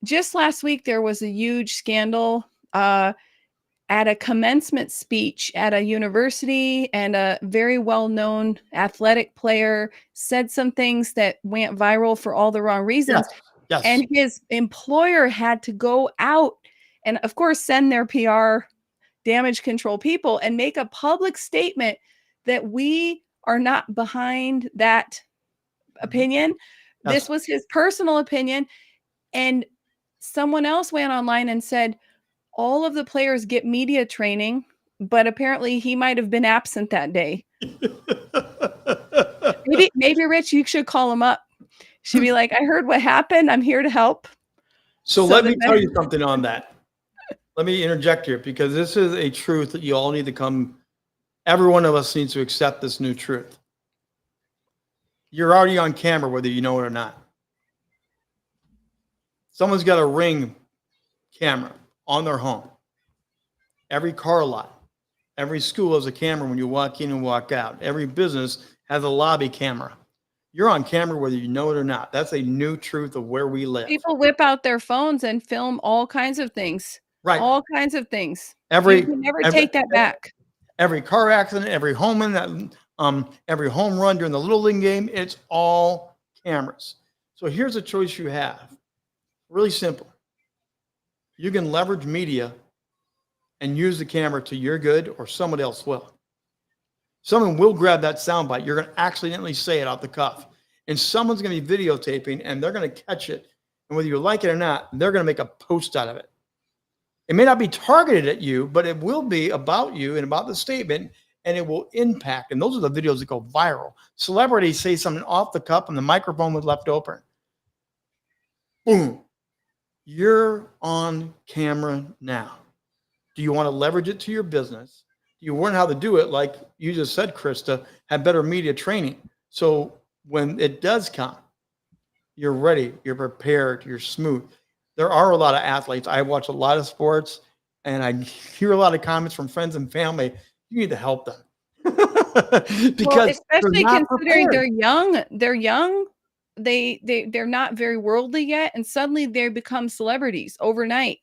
just last week, there was a huge scandal at a commencement speech at a university, and a very well-known athletic player said some things that went viral for all the wrong reasons.
Yes. Yes.
And his employer had to go out and, of course, send their PR damage control people and make a public statement that we are not behind that opinion.
Yes.
This was his personal opinion. And someone else went online and said, all of the players get media training, but apparently he might have been absent that day. Maybe Rich, you should call him up. She'd be like, I heard what happened. I'm here to help.
So let me tell you something on that. Let me interject here, because this is a truth that you all need to come. Every one of us needs to accept this new truth. You're already on camera, whether you know it or not. Someone's got a Ring camera on their home. Every car lot, every school has a camera when you walk in and walk out. Every business has a lobby camera. You're on camera whether you know it or not. That's a new truth of where we live.
People whip out their phones and film all kinds of things.
Right.
All kinds of things.
You
can never take that back.
Every car accident, every home every home run during the Little League game, it's all cameras. So here's a choice you have. Really simple. You can leverage media and use the camera to your good, or someone else will. Someone will grab that soundbite. You're going to accidentally say it off the cuff, and someone's going to be videotaping, and they're going to catch it. And whether you like it or not, they're going to make a post out of it. It may not be targeted at you, but it will be about you and about the statement, and it will impact. And those are the videos that go viral. Celebrities say something off the cuff and the microphone was left open. Boom. You're on camera now. Do you want to leverage it to your business? Do you learn how to do it? Like you just said, Krista, have better media training. So when it does come, you're ready, you're prepared, you're smooth. There are a lot of athletes. I watch a lot of sports, and I hear a lot of comments from friends and family. You need to help them. Because
especially considering they're young, they're not very worldly yet, and suddenly they become celebrities overnight.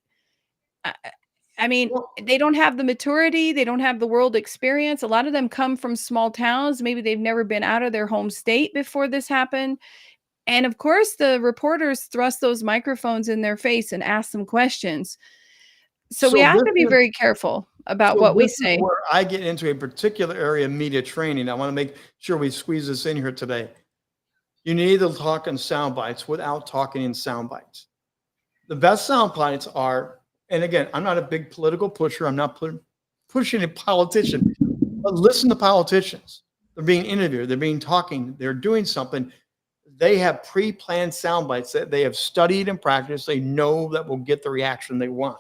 I mean, they don't have the maturity, they don't have the world experience. A lot of them come from small towns. Maybe they've never been out of their home state before this happened. And of course, the reporters thrust those microphones in their face and ask them questions. So we
So
have
this
to be
is
very careful about
so
what we
this is
say.
where I get into a particular area of media training. I want to make sure we squeeze this in here today. You need to talk in sound bites without talking in sound bites. The best sound bites are, and again, I'm not a big political pusher. I'm not pushing a politician, but listen to politicians. They're being interviewed. They're being talking. They're doing something. They have pre-planned sound bites that they have studied and practiced. They know that will get the reaction they want.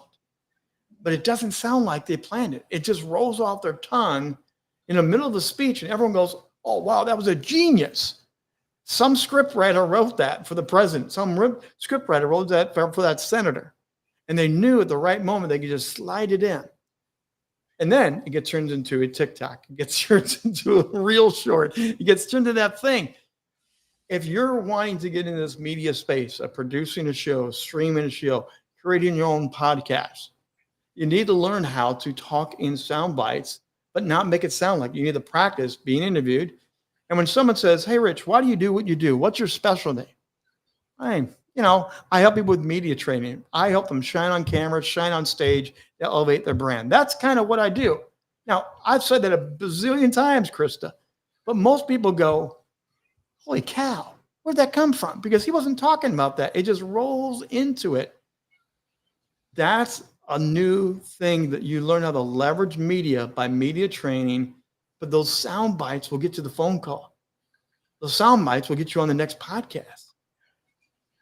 But it doesn't sound like they planned it. It just rolls off their tongue in the middle of the speech, and everyone goes, "Oh, wow, that was a genius." Some scriptwriter wrote that for the president. Some scriptwriter wrote that for that senator. And they knew at the right moment they could just slide it in. And then it gets turned into a TikTok. It gets turned into a real short. It gets turned into that thing. If you're wanting to get into this media space of producing a show, streaming a show, creating your own podcast, you need to learn how to talk in sound bites, but not make it sound like you need to practice being interviewed. And when someone says, "Hey, Rich, why do you do what you do? What's your specialty?" I help people with media training. I help them shine on camera, shine on stage, to elevate their brand. That's kind of what I do. Now, I've said that a bazillion times, Krista, but most people go, "Holy cow, where'd that come from?" Because he wasn't talking about that. It just rolls into it. That's a new thing that you learn how to leverage media by media training, but those sound bites will get you the phone call. Those sound bites will get you on the next podcast.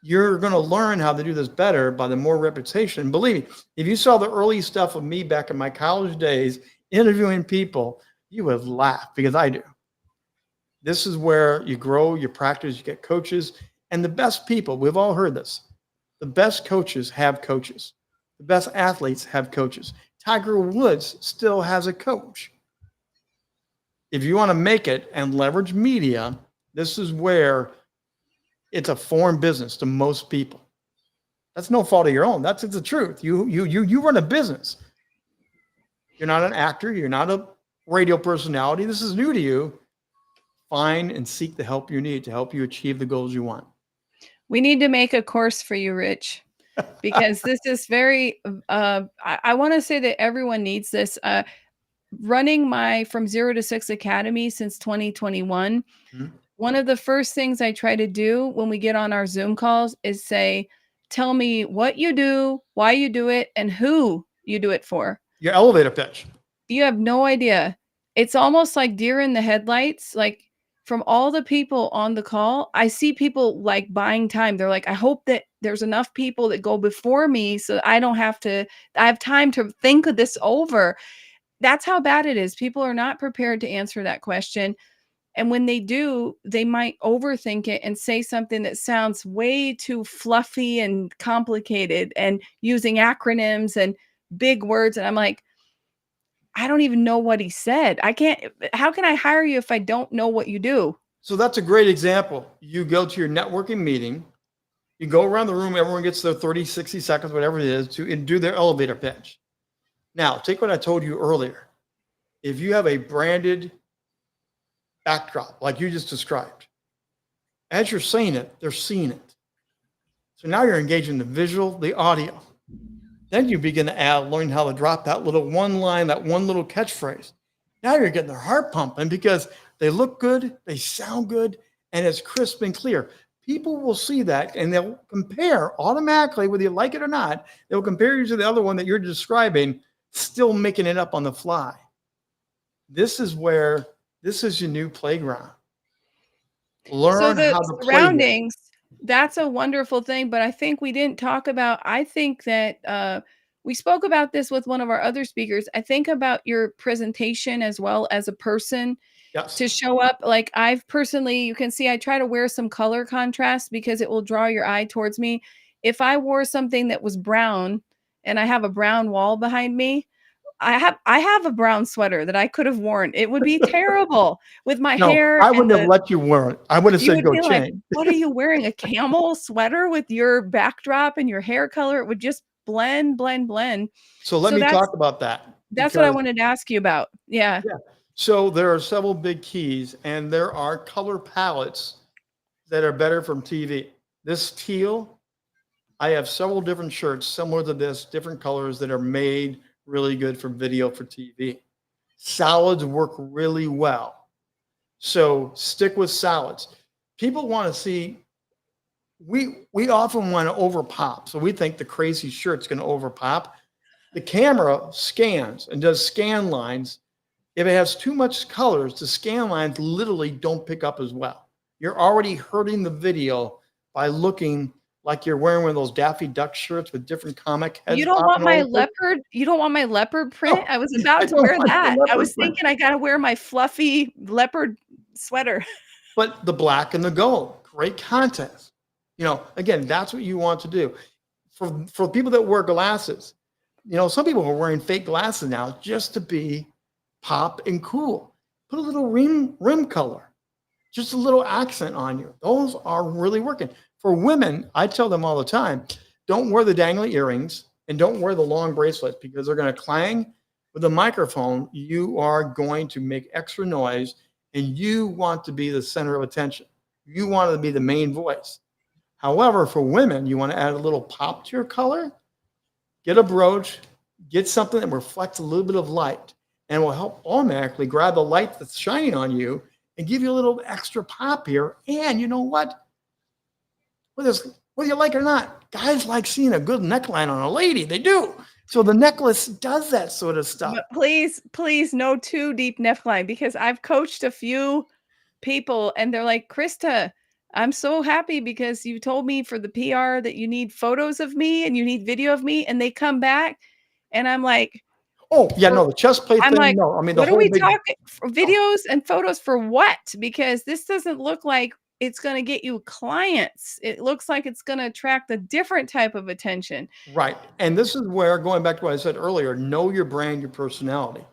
You're going to learn how to do this better by the more repetition. Believe me, if you saw the early stuff of me back in my college days interviewing people, you would laugh, because I do. This is where you grow, you practice, you get coaches. And the best people, we've all heard this, the best coaches have coaches. The best athletes have coaches. Tiger Woods still has a coach. If you want to make it and leverage media, this is where it's a foreign business to most people. That's no fault of your own. That's the truth. You run a business. You're not an actor. You're not a radio personality. This is new to you. Find and seek the help you need to help you achieve the goals you want.
We need to make a course for you, Rich, because this is very, I want to say that everyone needs this. Running my From Zero to Six Academy since 2021, one of the first things I try to do when we get on our Zoom calls is say, "Tell me what you do, why you do it, and who you do it for."
Your elevator pitch.
You have no idea. It's almost like deer in the headlights. Like, from all the people on the call, I see people like buying time. They're like, "I hope that there's enough people that go before me so I don't have to, I have time to think of this over." That's how bad it is. People are not prepared to answer that question. And when they do, they might overthink it and say something that sounds way too fluffy and complicated and using acronyms and big words. And I'm like, I don't even know what he said. How can I hire you if I don't know what you do?
So that's a great example. You go to your networking meeting, you go around the room, everyone gets their 30, 60 seconds, whatever it is, to do their elevator pitch. Now, take what I told you earlier. If you have a branded backdrop, like you just described, as you're saying it, they're seeing it. So now you're engaging the visual, the audio. Then you begin to learn how to drop that little one line, that one little catchphrase. Now you're getting their heart pumping because they look good, they sound good, and it's crisp and clear. People will see that and they'll compare automatically, whether you like it or not. They'll compare you to the other one that you're describing, still making it up on the fly. This is your new playground. Learn
So the
how to play.
surroundings, that's a wonderful thing, but I think we didn't talk about, I think that we spoke about this with one of our other speakers. I think about your presentation as well as a person.
Yes.
To show up. Like, I've personally, you can see I try to wear some color contrast because it will draw your eye towards me. If I wore something that was brown and I have a brown wall behind me, I have a brown sweater that I could have worn. It would be terrible with my
No,
hair.
I wouldn't have let you wear it. I would have
You
said,
would
go
be like,
change.
"What are you wearing? A camel sweater with your backdrop and your hair color?" It would just blend.
So let me talk about that.
That's what I wanted to ask you about. Yeah.
So there are several big keys, and there are color palettes that are better from TV. This teal, I have several different shirts similar to this, different colors that are made really good for video for TV. Salads work really well. So stick with salads. People want to see, we often want to over pop. So we think the crazy shirt's going to over pop. The camera scans and does scan lines. If it has too much colors, the scan lines literally don't pick up as well. You're already hurting the video by looking like you're wearing one of those Daffy Duck shirts with different comic heads.
You don't want
popping
my
over it.
leopard you don't want my leopard print?
No,
I was
I
about to
don't
wear
want the
that. I
leopard
was
print.
thinking I gotta wear my fluffy leopard sweater.
But the black and the gold, great contrast. Again, that's what you want to do. For people that wear glasses, some people are wearing fake glasses now just to be pop and cool. Put a little rim color, just a little accent on you. Those are really working. For women, I tell them all the time, don't wear the dangly earrings and don't wear the long bracelets because they're going to clang with the microphone. You are going to make extra noise and you want to be the center of attention. You want to be the main voice. However, for women, you want to add a little pop to your color, get a brooch, get something that reflects a little bit of light and will help automatically grab the light that's shining on you and give you a little extra pop here. And you know what? Whether you like it or not, guys like seeing a good neckline on a lady. They do. So the necklace does that sort of stuff.
But please, no too deep neckline because I've coached a few people and they're like, "Krista, I'm so happy because you told me for the PR that you need photos of me and you need video of me." And they come back and I'm like,
Oh, yeah, no, the chest plate
I'm
thing,
like,
no. I mean, the
what are
whole
we
big,
talking videos and photos for what? Because this doesn't look like it's going to get you clients. It looks like it's going to attract a different type of attention.
right. And this is where, going back to what I said earlier, know your brand, your personality.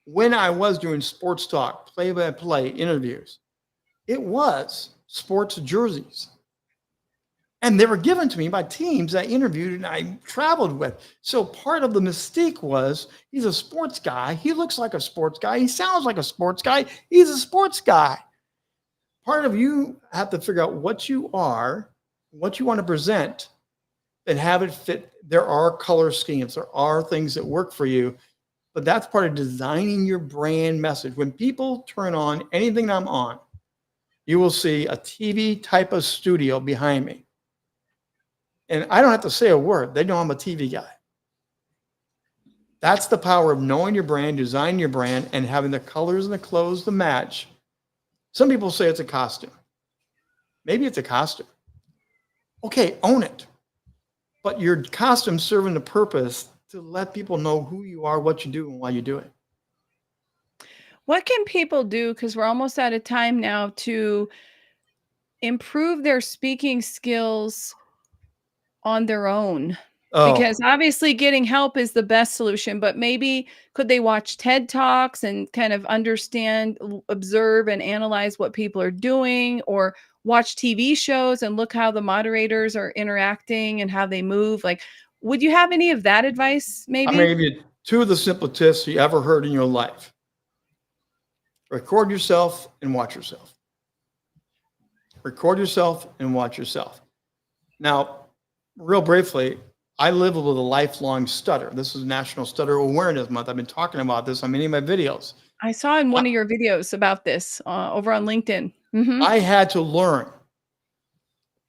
When I was doing sports talk, play-by-play interviews, it was sports jerseys. And they were given to me by teams I interviewed and I traveled with. So part of the mystique was he's a sports guy. He looks like a sports guy. He sounds like a sports guy. He's a sports guy. Part of you have to figure out what you are, what you want to present, and have it fit. There are color schemes. There are things that work for you. But that's part of designing your brand message. When people turn on anything I'm on, you will see a TV type of studio behind me. And I don't have to say a word. They know I'm a TV guy. That's the power of knowing your brand, designing your brand, and having the colors and the clothes to match. Some people say it's a costume. Maybe it's a costume. Okay, own it. But your costume serving the purpose to let people know who you are, what you do, and why you do it.
What can people do? Because we're almost out of time now to improve their speaking skills on their own.
Oh,
Because obviously getting help is the best solution, but maybe could they watch TED Talks and kind of understand, observe and analyze what people are doing, or watch TV shows and look how the moderators are interacting and how they move? Like, would you have any of that advice
I'm
maybe?
going to give you two of the simplest tips you ever heard in your life. Record yourself and watch yourself. Record yourself and watch yourself. Now, real briefly, I live with a lifelong stutter. This is National Stutter Awareness Month. I've been talking about this on many of my videos.
I saw in one of your videos about this over on LinkedIn. Mhm.
I had to learn.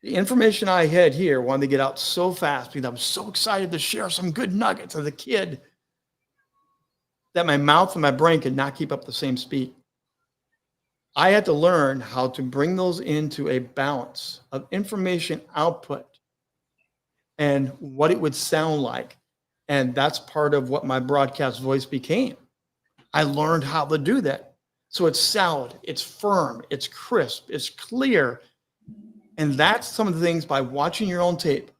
The information I had here wanted to get out so fast because I was so excited to share some good nuggets as a kid that my mouth and my brain could not keep up the same speed. I had to learn how to bring those into a balance of information output and what it would sound like. And that's part of what my broadcast voice became. I learned how to do that. So it's solid, it's firm, it's crisp, it's clear. And that's some of the things by watching your own tape.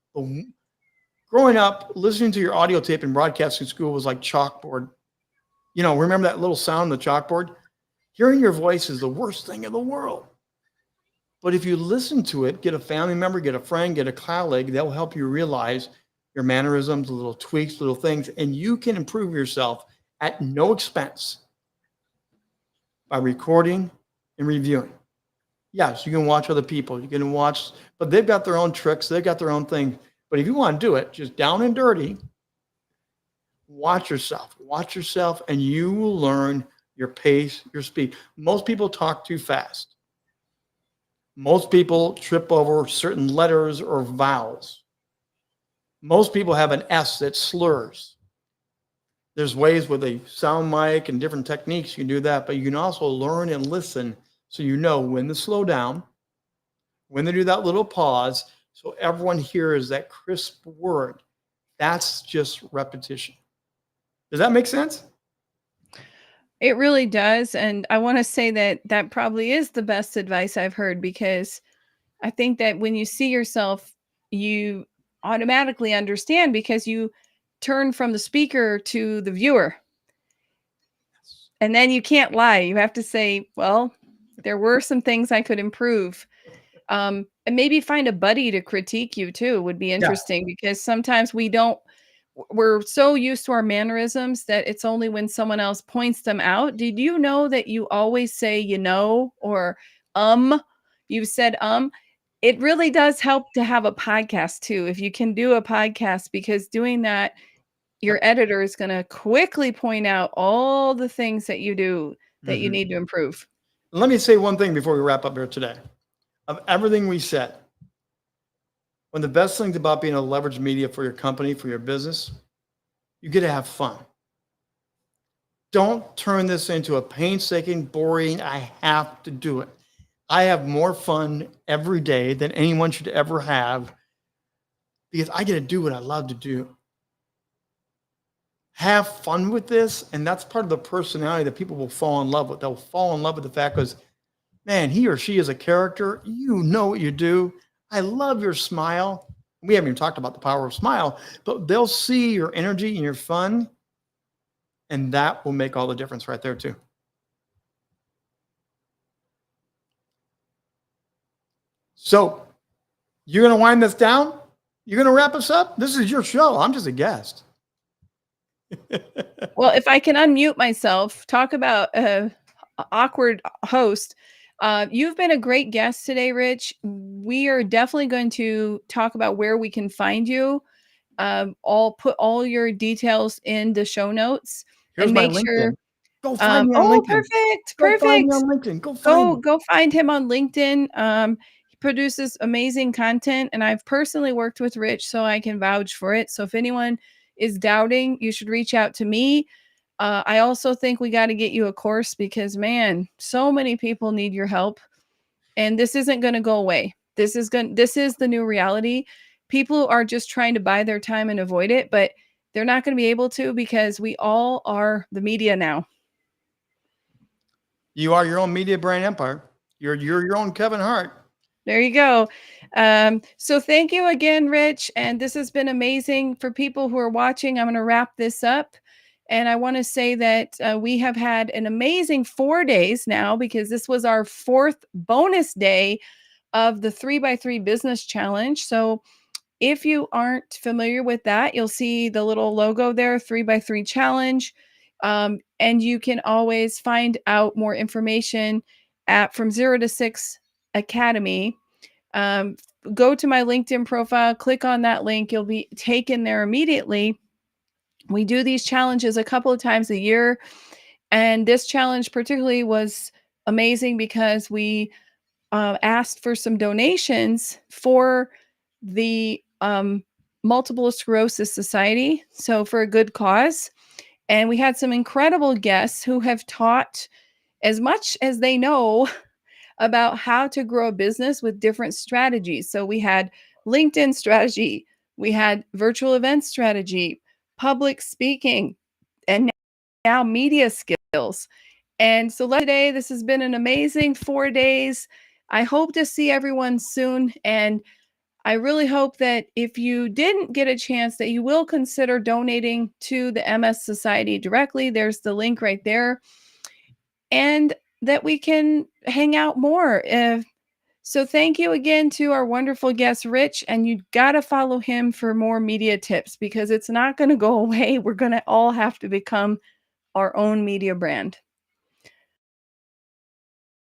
Growing up, listening to your audio tape in broadcasting school was like chalkboard. Remember that little sound on the chalkboard? Hearing your voice is the worst thing in the world. But if you listen to it, get a family member, get a friend, get a colleague, they'll help you realize your mannerisms, little tweaks, little things, and you can improve yourself at no expense by recording and reviewing. Yes, you can watch other people. You can watch, but they've got their own tricks. They've got their own thing. But if you want to do it, just down and dirty, watch yourself, and you will learn your pace, your speed. Most people talk too fast. Most people trip over certain letters or vowels. Most people have an S that slurs. There's ways with a sound mic and different techniques you can do that, but you can also learn and listen so you know when to slow down, when to do that little pause, so everyone hears that crisp word. That's just repetition. Does that make sense?
It really does, and I wanna say that that probably is the best advice I've heard because I think that when you see yourself, you automatically understand because you turn from the speaker to the viewer, and then you can't lie. You have to say, "Well, there were some things I could improve." And maybe find a buddy to critique you too would be
Yeah.
interesting because sometimes we don't we're so used to our mannerisms that it's only when someone else points them out. Did you know that you always say, or um? You've said it really does help to have a podcast too. If you can do a podcast, because doing that, your
Yep.
editor is going to quickly point out all the things that you do that you
Mhm.
need to improve.
Let me say one thing before we wrap up here today. Of everything we said, one of the best things about being able to leverage media for your company, for your business, you get to have fun. Don't turn this into a painstaking, boring, I have to do it. I have more fun every day than anyone should ever have because I get to do what I love to do. Have fun with this, and that's part of the personality that people will fall in love with. They'll fall in love with the fact because, man, he or she is a character. You know what you do. I love your smile. We haven't even talked about the power of smile, but they'll see your energy and your fun, and that will make all the difference right there too. So you're going to wind this down? You're going to wrap us up? This is your show. I'm just a guest.
Well, if I can unmute myself, talk about awkward host. You've been a great guest today, Rich. We are definitely going to talk about where we can find you. I'll put all your details in the show notes
Here's
and
my
make sure.
LinkedIn. Go find me on
Oh,
LinkedIn.
perfect,
Go find me
perfect.
on LinkedIn. Go find
Go
me.
go find him on LinkedIn. He produces amazing content, and I've personally worked with Rich, so I can vouch for it. So if anyone is doubting, you should reach out to me. I also think we got to get you a course because, man, so many people need your help, and this isn't going to go away. This is the new reality. People are just trying to buy their time and avoid it, but they're not going to be able to because we all are the media now.
You are your own media brand empire. You're your own Kevin Hart.
There you go. So thank you again, Rich. And this has been amazing for people who are watching. I'm going to wrap this up. And I want to say that we have had an amazing 4 days now because this was our fourth bonus day of the 3x3 Business Challenge. So if you aren't familiar with that, you'll see the little logo there, 3x3 Challenge. And you can always find out more information at From Zero to Six Academy. um, Go to my LinkedIn profile, click on that link. You'll be taken there immediately. We do these challenges a couple of times a year. And this challenge, particularly, was amazing because we asked for some donations for the Multiple Sclerosis Society. So, for a good cause. And we had some incredible guests who have taught as much as they know about how to grow a business with different strategies. So we had LinkedIn strategy, we had virtual event strategy, public speaking, and now media skills. And so today, this has been an amazing 4 days. I hope to see everyone soon. And I really hope that if you didn't get a chance, that you will consider donating to the MS Society directly. There's the link right there. And that we can hang out more. So thank you again to our wonderful guest, Rich. And you got to follow him for more media tips because it's not going to go away. We're going to all have to become our own media brand.